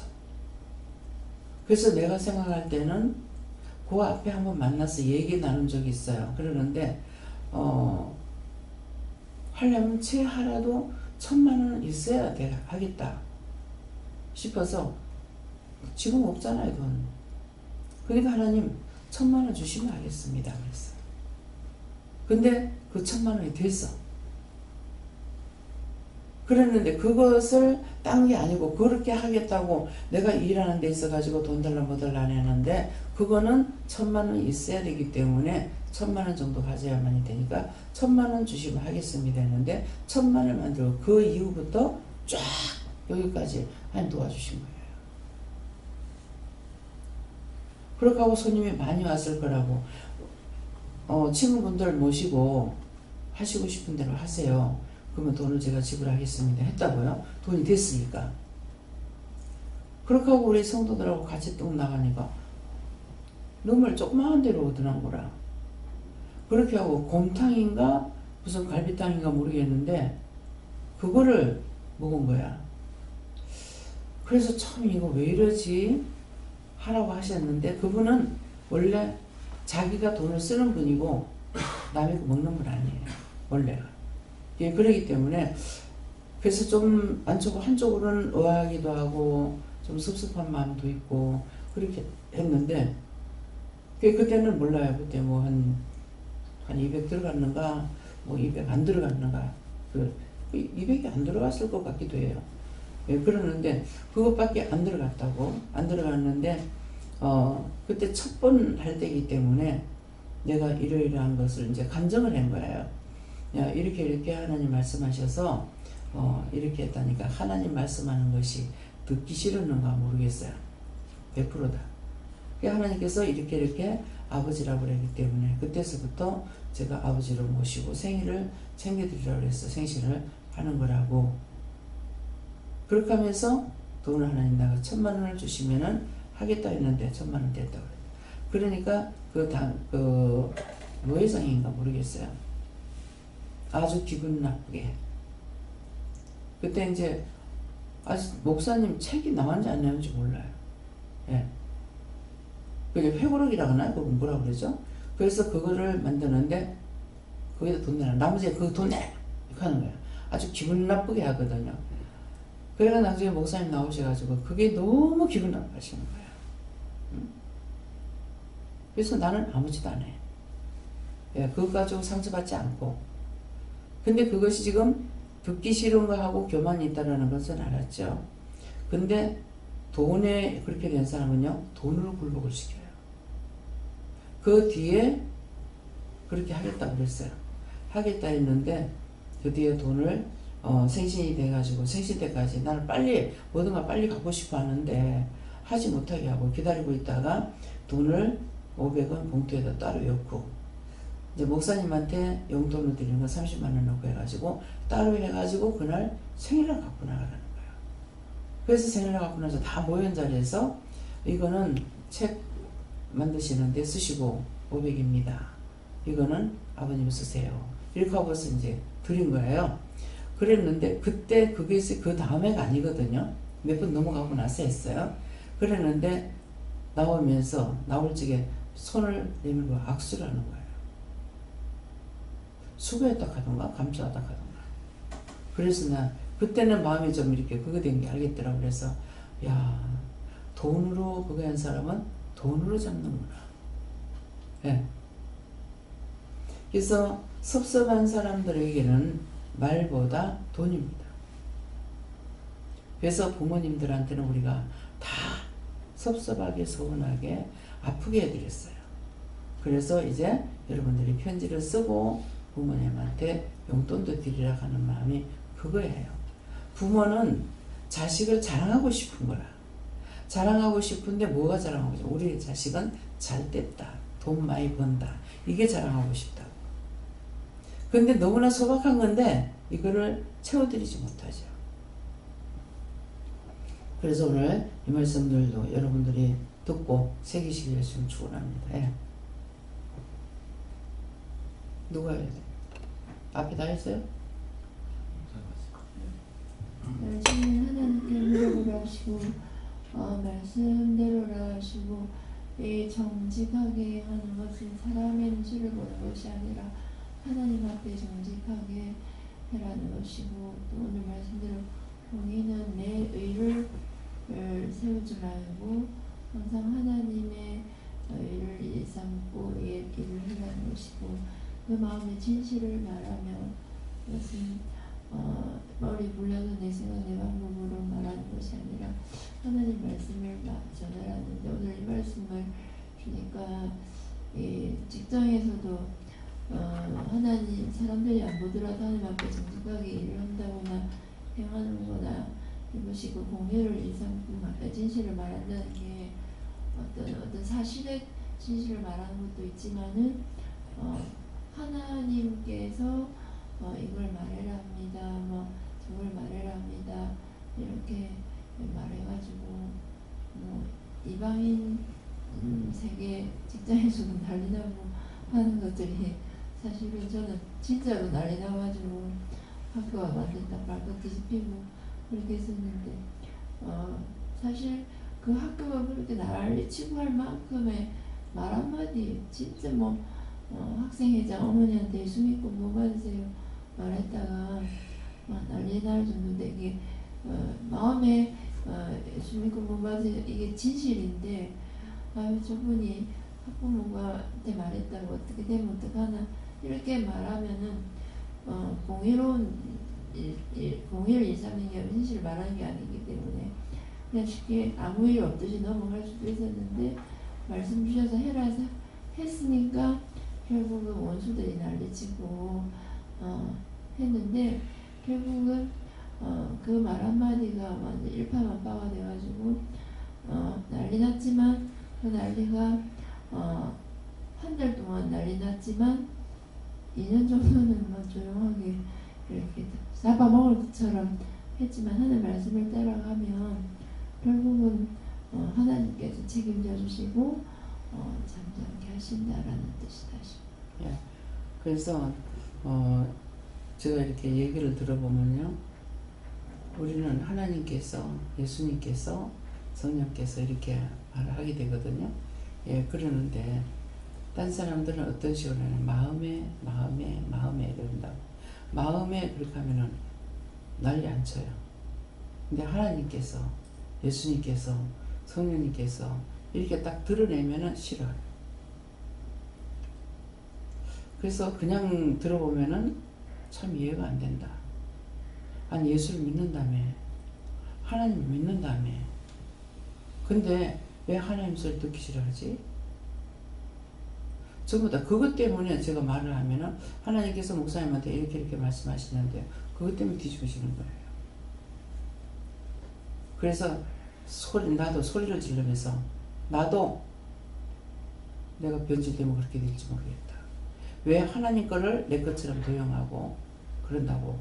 그래서 내가 생각할 때는 그 앞에 한번 만나서 얘기 나눈 적이 있어요. 그러는데 하려면 채하라도 1000만 원은 있어야 하겠다 싶어서 지금 없잖아요, 돈. 그러니까 하나님 1000만 원 주시면 하겠습니다. 그랬어요. 근데 그 1000만 원이 됐어. 그랬는데 그것을 딴 게 아니고 그렇게 하겠다고 내가 일하는 데 있어가지고 돈 달라 뭐 달라 안 했는데 그거는 1000만 원이 있어야 되기 때문에 1000만 원 정도 가져야만이 되니까 1000만 원 주시면 하겠습니다 했는데 1000만 원을 만들고 그 이후부터 쫙 여기까지 한 도와주신 거예요. 그렇게 하고 손님이 많이 왔을 거라고 친구분들 모시고 하시고 싶은 대로 하세요. 그러면 돈을 제가 지불하겠습니다 했다고요. 돈이 됐으니까. 그렇게 하고 우리 성도들하고 같이 뚝 나가니까 너무 조그마한 데로 오더란 거라. 그렇게 하고 곰탕인가 무슨 갈비탕인가 모르겠는데 그거를 먹은 거야. 그래서 참 이거 왜 이러지 하라고 하셨는데 그분은 원래 자기가 돈을 쓰는 분이고 남의 거 먹는 분 아니에요. 원래가. 예, 그러기 때문에 그래서 좀 한쪽으로는 의아하기도 하고 좀 섭섭한 마음도 있고 그렇게 했는데 그때는 몰라요. 그때 뭐 한 200 들어갔는가 뭐 200 안 들어갔는가 200이 안 들어갔을 것 같기도 해요. 예, 그러는데 그것밖에 안 들어갔다고 안 들어갔는데 그때 첫 번 할 때이기 때문에 내가 이러이러한 것을 이제 간증을 한 거예요. 야, 이렇게 하나님 말씀하셔서 이렇게 했다니까 하나님 말씀하는 것이 듣기 싫었는가 모르겠어요. 100%다. 하나님께서 이렇게 아버지라고 그러기 때문에 그때서부터 제가 아버지를 모시고 생일을 챙겨드리라고 해서 생신을 하는 거라고. 그렇게 하면서 돈을 하나님 나가 1000만 원을 주시면은 하겠다 했는데 1000만 원 됐다고 그래요. 그러니까 그 노회장인가 모르겠어요. 아주 기분 나쁘게. 그때 이제 아직 목사님 책이 나왔는지 안 나왔는지 몰라요. 예. 그게 회고록이라고 하나요? 그거 뭐라고 그러죠? 그래서 그거를 만드는데 거기다 돈 내라. 나머지 그 돈 내라! 이렇게 하는 거예요. 아주 기분 나쁘게 하거든요. 그래가 나중에 목사님 나오셔가지고 그게 너무 기분 나빠지는 거예요. 그래서 나는 아무 짓 안 해. 예, 그것 가지고 상처받지 않고. 근데 그것이 지금 듣기 싫은 거 하고 교만이 있다는 것은 알았죠. 근데 돈에 그렇게 된 사람은요, 돈으로 굴복을 시켜요. 그 뒤에 그렇게 하겠다고 그랬어요. 하겠다 했는데 그 뒤에 돈을 생신이 돼가지고 생신 때까지 나는 빨리 뭐든가 빨리 갖고 싶어 하는데 하지 못하게 하고 기다리고 있다가 돈을 500원 봉투에다 따로 넣고 이제 목사님한테 용돈을 드리는 거 30만 원 넣고 해가지고 따로 해가지고 그날 생일날 갖고 나가라는 거예요. 그래서 생일날 갖고 나서 다 모인 자리에서 이거는 책 만드시는데 쓰시고 500입니다. 이거는 아버님 쓰세요. 이렇게 하고서 이제 드린 거예요. 그랬는데 그때 그게 그 다음에가 아니거든요. 몇 번 넘어가고 나서 했어요. 그랬는데 나오면서 나올 적에 손을 내밀고 악수를 하는 거예요. 수고했다 하던가 감사하다 하던가. 그래서 나 그때는 마음이 좀 이렇게 그거 된 게 알겠더라고. 그래서 야, 돈으로 그거 한 사람은 돈으로 잡는구나. 예. 그래서 섭섭한 사람들에게는 말보다 돈입니다. 그래서 부모님들한테는 우리가 다 섭섭하게 서운하게 아프게 해드렸어요. 그래서 이제 여러분들이 편지를 쓰고 부모님한테 용돈도 드리라 하는 마음이 그거예요. 부모는 자식을 자랑하고 싶은 거라. 자랑하고 싶은데 뭐가 자랑하고 싶어? 우리 자식은 잘 됐다. 돈 많이 번다. 이게 자랑하고 싶다고. 근데 너무나 소박한 건데 이거를 채워드리지 못하죠. 그래서 오늘 이 말씀들도 여러분들이 듣고 새기시길 좀 축원합니다. 예. 누가 해야 돼? 앞에 다 했어요? 말씀을 하나님께 물어보라 하시고 말씀대로라 하시고 이 정직하게 하는 것은 사람의 눈치를 보는 것이 아니라 하나님 앞에 정직하게 해라는 것이고 또 오늘 말씀대로 본인은 내 의를 세우지 말고 항상 하나님의 의를 일삼고 일을 하라는 것이고 그 마음의 진실을 말하면 그것은 머리 굴려서 내 생각 내 방법으로 말하는 것이 아니라 하나님 말씀을 전하라는데 오늘 이 말씀을 주니까 이 직장에서도 하나님 사람들이 안 보더라도 하나님 앞에 정직하게 일을 한다거나 행하는거나 이것이 그 공의를 일삼고 진실을 말한다는 게 어떤 사실의 진실을 말하는 것도 있지만은 하나님께서 이걸 말해라 합니다. 뭐 저걸 말해라 합니다. 이렇게 말해가지고 뭐 이방인 세계 직장에서도 난리 나고 하는 것들이 사실은 저는 진짜로 난리 나가지고 학교가 완전 딱 발칵 뒤집히고 그렇게 했었는데 사실 그 학교가 그렇게 난리치고 할 만큼의 말 한마디 진짜 뭐 학생회장 어머니한테 예수 믿고 뭐 받으세요 말했다가 난리 날 정도 되게 마음에 예수 믿고 뭐 받으세요 이게 진실인데 아유 저분이 학부모한테 말했다고 어떻게 되면 어떡하나 이렇게 말하면은 공의로운 공의를 일삼는 게 진실을 말하는 게 아니기 때문에 그냥 쉽게 아무 일 없듯이 넘어갈 수도 있었는데 말씀 주셔서 해라 해서 했으니까 결국은 원수들이 난리치고 했는데 결국은 그 말 한마디가 완전 일파만파가 돼가지고 난리 났지만 그 난리가 한 달 동안 난리 났지만 2년 정도는 뭐 조용하게 이렇게 잡아먹을 것처럼 했지만 하나님 말씀을 따라가면 결국은 하나님께서 책임져 주시고 잠잠케 하신다라는 뜻이다. 예. 그래서 제가 이렇게 얘기를 들어보면요, 우리는 하나님께서 예수님께서 성령께서 이렇게 말을 하게 되거든요. 예, 그러는데 딴 사람들은 어떤 식으로 하냐면 마음에 이런다고. 마음에 그렇게 하면은 난리 안 쳐요. 근데 하나님께서, 예수님께서, 성령님께서 이렇게 딱 드러내면은 싫어요. 그래서 그냥 들어보면은 참 이해가 안 된다. 아니, 예수를 믿는다며, 하나님을 믿는다며, 근데 왜 하나님 소리 듣기 싫어하지? 전부 다 그것 때문에 제가 말을 하면은 하나님께서 목사님한테 이렇게 말씀하시는데 그것 때문에 뒤집으시는 거예요. 그래서 나도 소리를 지르면서 나도 내가 변질되면 그렇게 될지 모르겠다. 왜 하나님 거를 내 것처럼 도용하고 그런다고.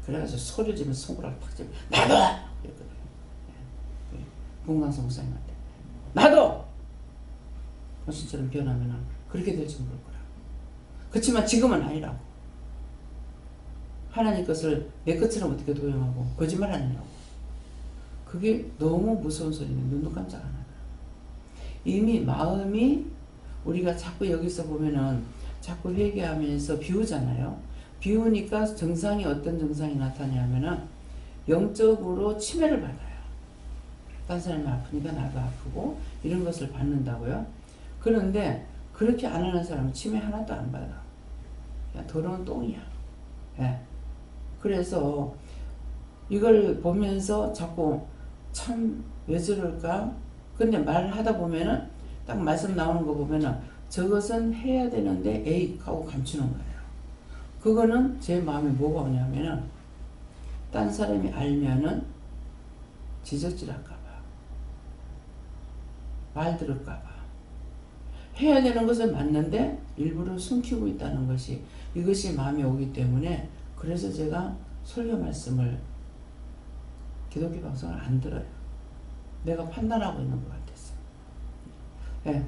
그래가지고 소리를 지르면서 손가락을 팍 쥐면 나도! 이랬거든요. 문광성 목사님한테 나도! 당신처럼 변하면 그렇게 될지 모를 거라. 그렇지만 지금은 아니라고. 하나님 것을 내 것처럼 어떻게 도용하고 거짓말 하느냐고. 그게 너무 무서운 소리는 눈도 깜짝 안 하더라. 이미 마음이 우리가 자꾸 여기서 보면은 자꾸 회개하면서 비우잖아요. 비우니까 증상이 어떤 증상이 나타나냐면은 영적으로 치매를 받아요. 딴 사람이 아프니까 나도 아프고 이런 것을 받는다고요. 그런데 그렇게 안 하는 사람은 치매 하나도 안 받아. 그냥 더러운 똥이야. 예. 그래서 이걸 보면서 자꾸 참 왜 저럴까? 근데 말을 하다 보면은 딱 말씀 나오는 거 보면은 저것은 해야 되는데 에이 하고 감추는 거예요. 그거는 제 마음에 뭐가 오냐면은 딴 사람이 알면은 지적질할까봐, 말 들을까봐, 해야 되는 것은 맞는데 일부러 숨기고 있다는 것이 이것이 마음에 오기 때문에 그래서 제가 설교 말씀을 기독교 방송을 안 들어요. 내가 판단하고 있는 것 같았어. 네.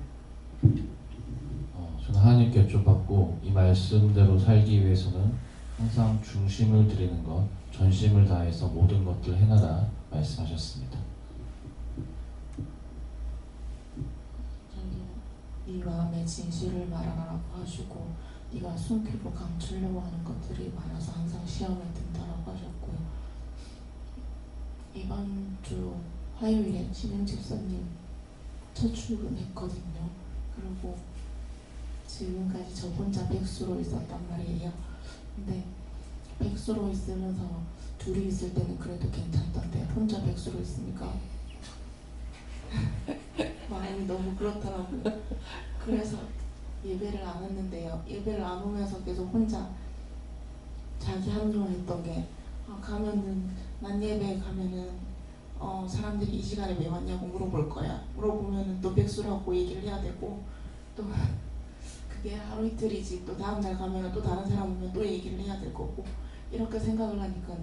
저는 하나님께 여쭤봤고 이 말씀대로 살기 위해서는 항상 중심을 드리는 것, 전심을 다해서 모든 것들 해나라 말씀하셨습니다. 네 마음의 진실을 말하라고 하시고 네가 숨기고 감추려고 하는 것들이 많아서 항상 시험에 든다라고 하셨고요. 이번 주 화요일에 신영 집사님 첫 출근했거든요. 그리고 지금까지 저 혼자 백수로 있었단 말이에요. 근데 백수로 있으면서 둘이 있을 때는 그래도 괜찮던데 혼자 백수로 있으니까 마음이 너무 그렇더라고요. 그래서 예배를 안 했는데요. 예배를 안 오면서 계속 혼자 자기 합리화했던 게 가면은 난 예배에 가면은 사람들이 이 시간에 왜 왔냐고 물어볼 거야. 물어보면은 또 백수라고 얘기를 해야 되고 또 그게 하루 이틀이지 또 다음 날 가면은 또 다른 사람 오면 또 얘기를 해야 될 거고 이렇게 생각을 하니까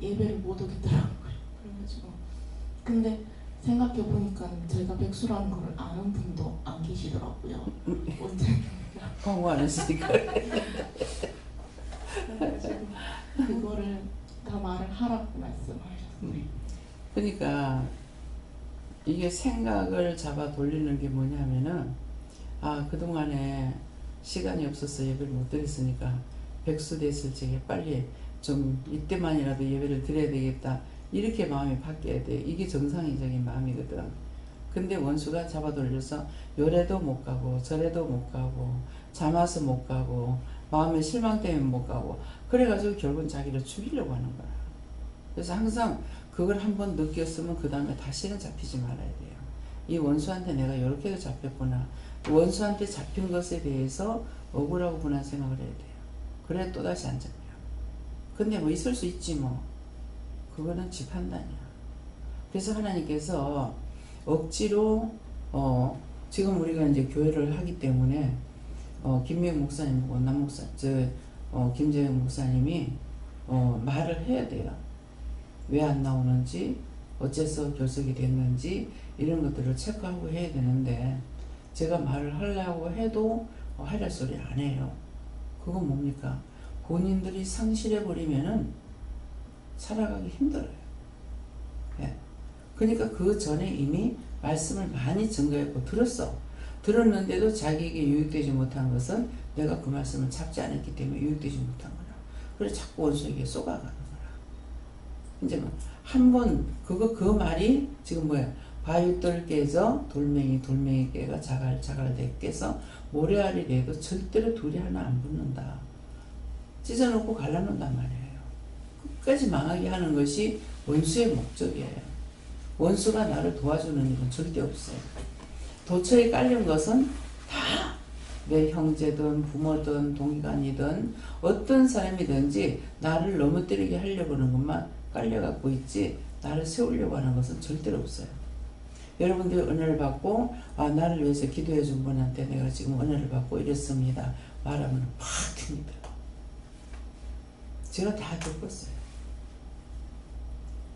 예배를 못 오겠더라고요. 그래가지고 근데 생각해보니까 제가 백수라는 걸 아는 분도 안 계시더라고요. 언제 광고 안 했으니까. 그래가지고 그거를 다 말을 하라고 말씀하셨어요. 그러니까 이게 생각을 잡아 돌리는 게 뭐냐면은 그동안에 시간이 없어서 예배를 못 드렸으니까 백수 됐을 적에 빨리 좀 이때만이라도 예배를 드려야 되겠다 이렇게 마음이 바뀌어야 돼. 이게 정상적인 마음이거든. 근데 원수가 잡아 돌려서 요래도 못 가고 저래도 못 가고 잠 와서 못 가고 마음에 실망 때문에 못 가고 그래가지고 결국은 자기를 죽이려고 하는 거야. 그래서 항상 그걸 한번 느꼈으면 그 다음에 다시는 잡히지 말아야 돼요. 이 원수한테 내가 이렇게도 잡혔구나. 원수한테 잡힌 것에 대해서 억울하고 분한 생각을 해야 돼요. 그래 또다시 안 잡혀요. 근데 뭐 있을 수 있지 뭐. 그거는 지 판단이야. 그래서 하나님께서 억지로 지금 우리가 이제 교회를 하기 때문에 김미영 목사님하고 김재영 목사님이 말을 해야 돼요. 왜 안 나오는지 어째서 결석이 됐는지 이런 것들을 체크하고 해야 되는데 제가 말을 하려고 해도 하랄 소리 안 해요. 그건 뭡니까? 본인들이 상실해버리면은 살아가기 힘들어요. 예. 그러니까 그 전에 이미 말씀을 많이 증거했고 들었는데도 자기에게 유익되지 못한 것은 내가 그 말씀을 잡지 않았기 때문에 유익되지 못한 거라. 그래서 자꾸 원수에게 쏘아가는 거라. 이제 한 번 그 말이 지금 뭐야? 바위돌 깨져 돌멩이 깨가 자갈대 깨서 모래알이 돼도 절대로 둘이 하나 안 붙는다. 찢어놓고 갈라놓는단 말이에요. 끝까지 망하게 하는 것이 원수의 목적이에요. 원수가 나를 도와주는 일은 절대 없어요. 도처에 깔린 것은 다 내 형제든 부모든 동기간이든 어떤 사람이든지 나를 넘어뜨리게 하려고 하는 것만 깔려갖고 있지 나를 세우려고 하는 것은 절대로 없어요. 여러분들이 은혜를 받고 나를 위해서 기도해 준 분한테 내가 지금 은혜를 받고 이랬습니다. 말하면 팍 튑니다. 제가 다 겪었어요.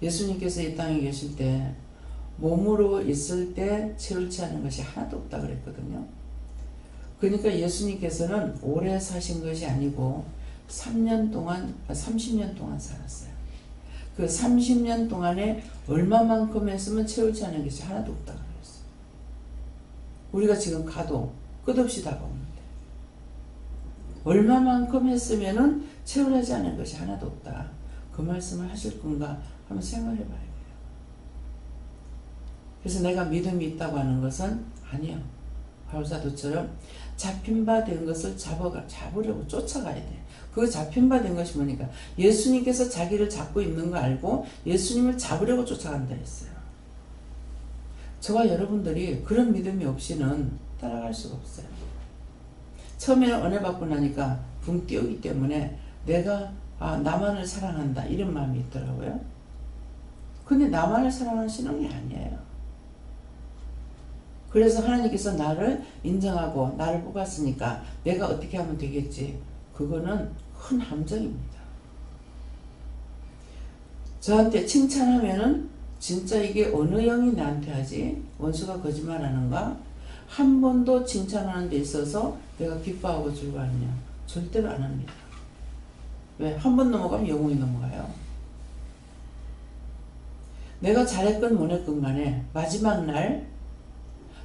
예수님께서 이 땅에 계실 때 몸으로 있을 때 채울지 않은 것이 하나도 없다 그랬거든요. 그러니까 예수님께서는 오래 사신 것이 아니고 30년 동안 살았어요. 그 30년 동안에 얼마만큼 했으면 채울지 않은 것이 하나도 없다 그랬어요. 우리가 지금 가도 끝없이 다가오는데 얼마만큼 했으면은 채울하지 않은 것이 하나도 없다. 그 말씀을 하실 건가 한번 생각해 봐야 돼요. 그래서 내가 믿음이 있다고 하는 것은 아니요. 바울사도처럼 잡힌 바 된 것을 잡으려고 쫓아가야 돼. 그 잡힌 바 된 것이 뭐니까 예수님께서 자기를 잡고 있는 거 알고 예수님을 잡으려고 쫓아간다 했어요. 저와 여러분들이 그런 믿음이 없이는 따라갈 수가 없어요. 처음에는 은혜 받고 나니까 붕 뛰었기 때문에 내가 나만을 사랑한다 이런 마음이 있더라고요. 근데 나만을 사랑하시는 게 아니에요. 그래서 하나님께서 나를 인정하고 나를 뽑았으니까 내가 어떻게 하면 되겠지. 그거는 큰 함정입니다. 저한테 칭찬하면은 진짜 이게 어느 영이 나한테 하지? 원수가 거짓말하는가? 한 번도 칭찬하는 데 있어서 내가 기뻐하고 즐거워하느냐? 절대로 안 합니다. 왜? 한 번 넘어가면 영원히 넘어가요. 내가 잘했건 못했건 간에 마지막 날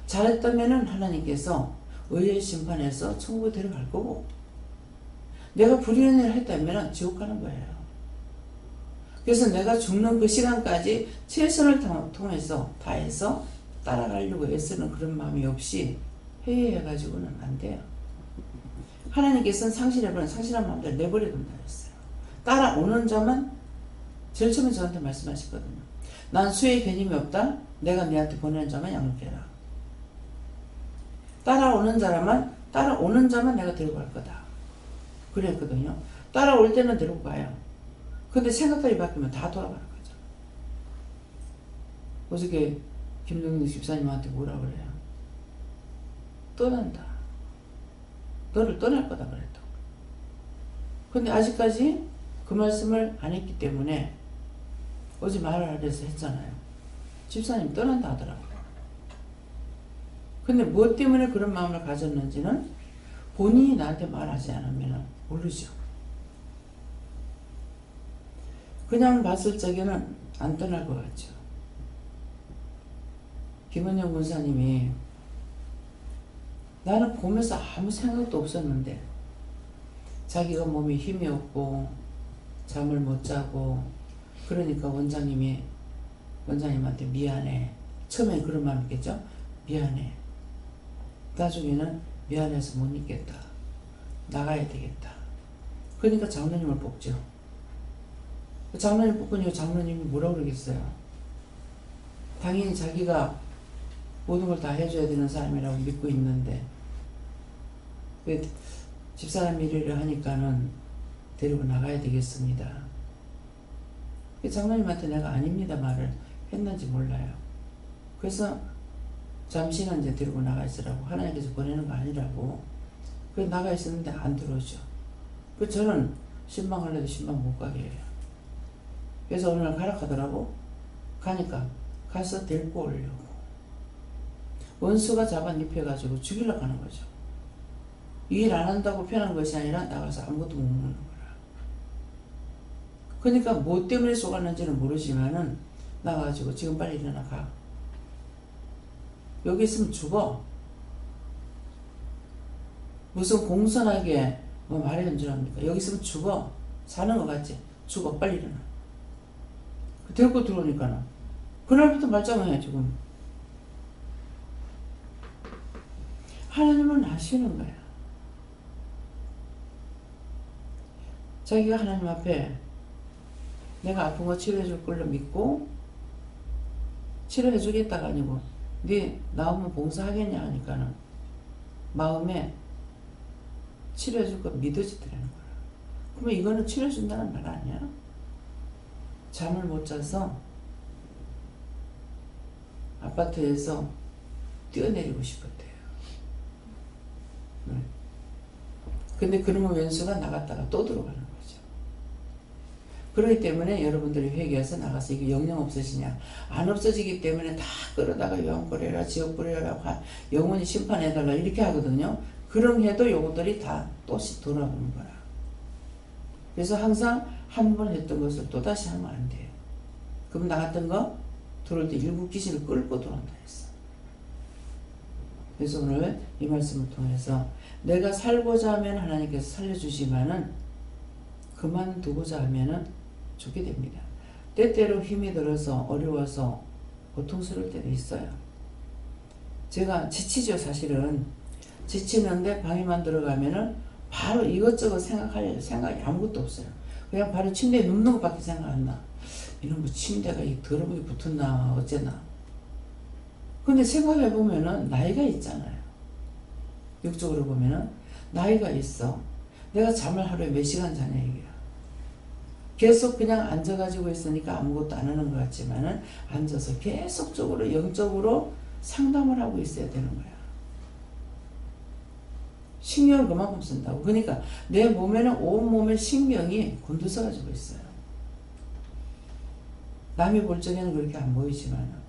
잘했다면은 하나님께서 의의 심판에서 천국에 데려갈 거고 내가 불의한 일을 했다면은 지옥 가는 거예요. 그래서 내가 죽는 그 시간까지 최선을 다해서 따라가려고 애쓰는 그런 마음이 없이 회의해가지고는 안 돼요. 하나님께서는 상실한 마음대로 내버려 둔다 했어요. 따라오는 자만 제일 처음에 저한테 말씀하셨거든요. 난 수의 개념이 없다. 내가 너한테 보내는 자만 양육해라. 따라오는 자만 내가 데리고 갈 거다. 그랬거든요. 따라올 때는 데리고 가요. 근데 생각들이 바뀌면 다 돌아가는 거죠. 어저께 김동국 집사님한테 뭐라 그래요? 떠난다. 너를 떠날 거다 그랬다고. 근데 아직까지 그 말씀을 안 했기 때문에 어제 말을 하려서 했잖아요. 집사님 떠난다 하더라고요. 근데 무엇 때문에 그런 마음을 가졌는지는 본인이 나한테 말하지 않으면 모르죠. 그냥 봤을 적에는 안 떠날 것 같죠. 김은영 군사님이 나는 보면서 아무 생각도 없었는데 자기가 몸에 힘이 없고 잠을 못 자고 그러니까 원장님한테 미안해. 처음엔 그런 마음이겠죠. 미안해. 나중에는 미안해서 못 있겠다. 나가야 되겠다. 그러니까 장로님을 뽑죠. 장로님 뽑으니까 장로님이 뭐라고 그러겠어요. 당연히 자기가 모든 걸 다 해줘야 되는 사람이라고 믿고 있는데 왜 집사람 일을 하니까는 데리고 나가야 되겠습니다. 장로님한테 내가 아닙니다 말을 했는지 몰라요. 그래서 잠시는 이제 데리고 나가 있으라고 하나님께서 보내는 거 아니라고 그래 나가 있었는데 안 들어오죠. 그 저는 신방을 해도 신방 못 가게 해요. 그래서 어느 날 가라 하더라고. 가니까 가서 데리고 오려고 원수가 잡아 눕혀가지고 죽이려고 하는 거죠. 일 안 한다고 편한 것이 아니라 나가서 아무것도 못 먹는 거라. 그러니까 뭐 때문에 쏘갔는지는 모르지만은 나가가지고 지금 빨리 일어나 가. 여기 있으면 죽어. 무슨 공손하게 뭐 말이 안 줄합니까? 여기 있으면 죽어. 사는 것 같지? 죽어. 빨리 일어나. 데리고 들어오니까는. 그날부터 말짱해, 지금. 하나님은 아시는 거야. 자기가 하나님 앞에 내가 아픈 거 치료해줄 걸로 믿고 치료해주겠다가 아니고 네 나오면 봉사하겠냐 하니까는 마음에 치료해줄 거 믿어지더라는 거야. 그러면 이거는 치료해준다는 말 아니야? 잠을 못 자서 아파트에서 뛰어내리고 싶었대요. 근데 그러면 왼수가 나갔다가 또 들어가는 거죠. 그렇기 때문에 여러분들이 회개해서 나가서 이게 영영 없어지냐? 안 없어지기 때문에 다 끌어다가 영 뿌려라, 지옥 뿌려라, 영원히 심판해달라 이렇게 하거든요. 그럼 해도 요것들이 다 또시 돌아오는 거라. 그래서 항상 한 번 했던 것을 또다시 하면 안 돼요. 그럼 나갔던 거 들어올 때 일부 귀신을 끌고 들어온다 했어. 그래서 오늘 이 말씀을 통해서 내가 살고자 하면 하나님께서 살려주시면은 그만두고자 하면은 죽게 됩니다. 때때로 힘이 들어서 어려워서 고통스러울 때도 있어요. 제가 지치죠. 사실은 지치는데 방에만 들어가면은 바로 이것저것 생각할 생각이 아무것도 없어요. 그냥 바로 침대에 눕는 것밖에 생각 안 나. 이런 거 침대가 이 더러움이 붙었나 어쨌나. 근데 생각해보면은 나이가 있잖아요. 육적으로 보면은 나이가 있어. 내가 잠을 하루에 몇 시간 자냐 이게야. 계속 그냥 앉아가지고 있으니까 아무것도 안 하는 것 같지만은 앉아서 계속적으로 영적으로 상담을 하고 있어야 되는 거야. 신경을 그만큼 쓴다고. 그러니까 내 몸에는 온몸에 신경이 곤두서가지고 있어요. 남이 볼 적에는 그렇게 안 보이지만.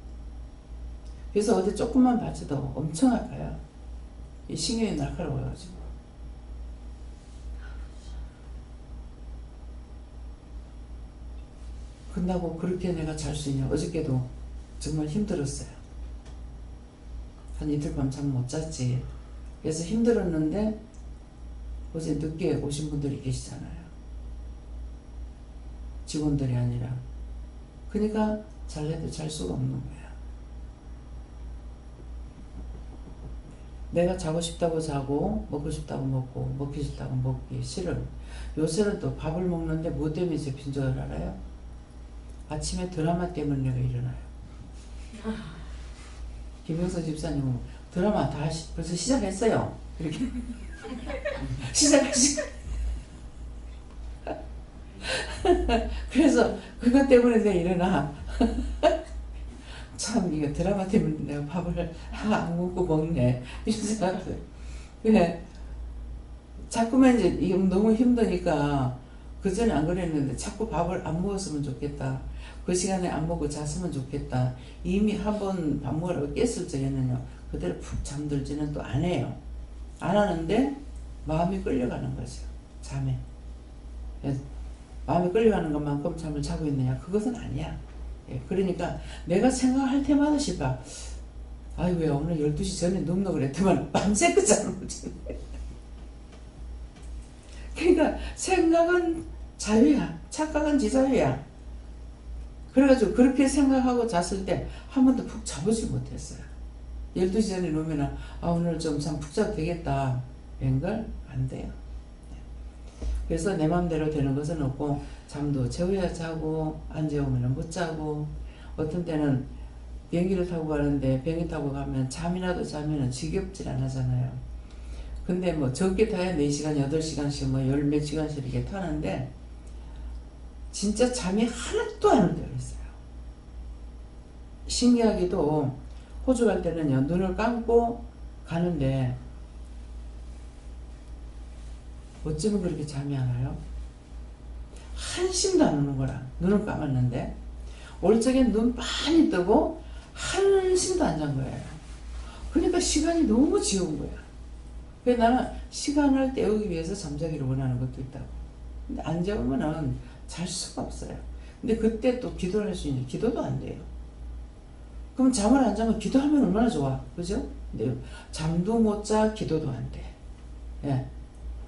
그래서 어디 조금만 받쳐도 엄청 아파요. 이 신경이 날카로워가지고. 끝나고 그렇게 내가 잘 수 있냐. 어저께도 정말 힘들었어요. 한 이틀 밤 잠 못 잤지. 그래서 힘들었는데 어제 늦게 오신 분들이 계시잖아요. 직원들이 아니라. 그러니까 잘래도 잘 수가 없는 거야. 내가 자고 싶다고 자고 먹고 싶다고 먹고 먹기 싫다고 먹기 싫은. 요새는 또 밥을 먹는데 뭐 때문에 잡힌 줄 알아요? 아침에 드라마 때문에 내가 일어나요. 김영선 집사님은 드라마 다 벌써 시작했어요. 이렇게 시작하시. 그래서 그것 때문에 내가 일어나. 참 이거 드라마 때문에 내가 밥을 안 먹고 먹네 이런 생각들. 왜 자꾸만 이제 이게 너무 힘드니까 그전에 안 그랬는데 자꾸 밥을 안 먹었으면 좋겠다. 그 시간에 안 먹고 잤으면 좋겠다. 이미 한 번 밥 먹으라고 깼을 적에는요 그대로 푹 잠들지는 또 안 해요. 안 하는데 마음이 끌려가는 거죠. 잠에. 마음이 끌려가는 것만큼 잠을 자고 있느냐? 그것은 아니야. 예, 그러니까 내가 생각할 때마다 싶어. 아이 왜 오늘 12시 전에 눕노 그랬더만 밤새고 자는 거지. 그러니까 생각은 자유야. 착각은 지자유야. 그래가지고 그렇게 생각하고 잤을 때 한 번도 푹 자보지 못했어요. 12시 전에 놓으면 아 오늘 좀 잠 푹 자도 되겠다. 웬걸? 안 돼요. 그래서 내 맘대로 되는 것은 없고 잠도 재워야 자고 안 재우면 못 자고 어떤 때는 비행기를 타고 가는데 비행기 타고 가면 잠이라도 자면 지겹질 안 하잖아요. 근데 뭐 적게 타야 4시간 8시간씩 뭐 열 몇 시간씩 이렇게 타는데 진짜 잠이 하나도 안 올 때가 있어요. 신기하게도 호주 갈 때는요 눈을 감고 가는데 어쩌면 그렇게 잠이 안 와요? 한심도 안 오는 거라. 눈을 감았는데 올 적엔 눈 많이 뜨고 한심도 안 잔 거예요. 그러니까 시간이 너무 지겨운 거야. 그래서 나는 시간을 때우기 위해서 잠자기를 원하는 것도 있다고. 근데 안 재우면은 잘 수가 없어요. 근데 그때 또 기도를 할 수 있는 기도도 안 돼요. 그럼 잠을 안 자면 기도하면 얼마나 좋아. 그죠? 근데 잠도 못 자, 기도도 안 돼. 예.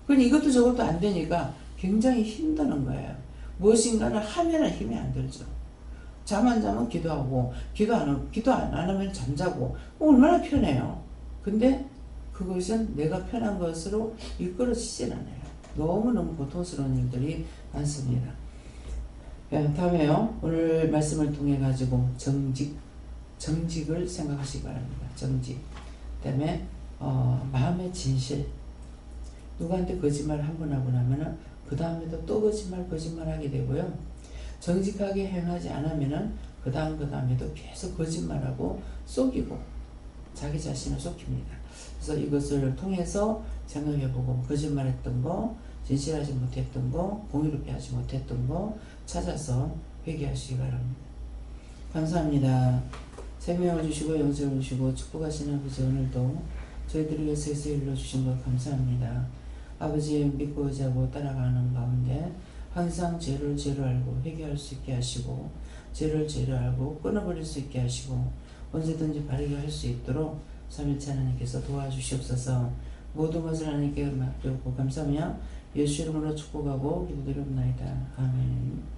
그럼 이것도 저것도 안 되니까 굉장히 힘드는 거예요. 무엇인가를 하면은 힘이 안 들죠. 잠 안 자면 기도하고 기도 안 하면 잠자고 얼마나 편해요. 근데 그것은 내가 편한 것으로 이끌어지진 않아요. 너무너무 고통스러운 일들이 많습니다. 다음에요. 오늘 말씀을 통해 가지고 정직을 생각하시기 바랍니다. 정직. 그다음에 마음의 진실. 누구한테 거짓말 한 번 하고 나면은 그 다음에도 또 거짓말하게 되고요. 정직하게 행하지 않으면은 그 다음에도 계속 거짓말하고 속이고 자기 자신을 속입니다. 그래서 이것을 통해서 생각해보고 거짓말했던 거, 진실하지 못했던 거, 공의롭게 하지 못했던 거 찾아서 회개하시기 바랍니다. 감사합니다. 생명을 주시고 영생을 주시고 축복하시는 아버지, 오늘도 저희들을 위해서 일러주신 것 감사합니다. 아버지, 믿고 의지하고 따라가는 가운데 항상 죄를 알고 회개할 수 있게 하시고, 죄를 알고 끊어버릴 수 있게 하시고, 언제든지 바르게 할 수 있도록 삼위일체 하나님께서 도와주시옵소서. 모든 것을 하나님께 맡겼고 감사하며 예수 이름으로 축복하고 기도드리옵나이다. 아멘.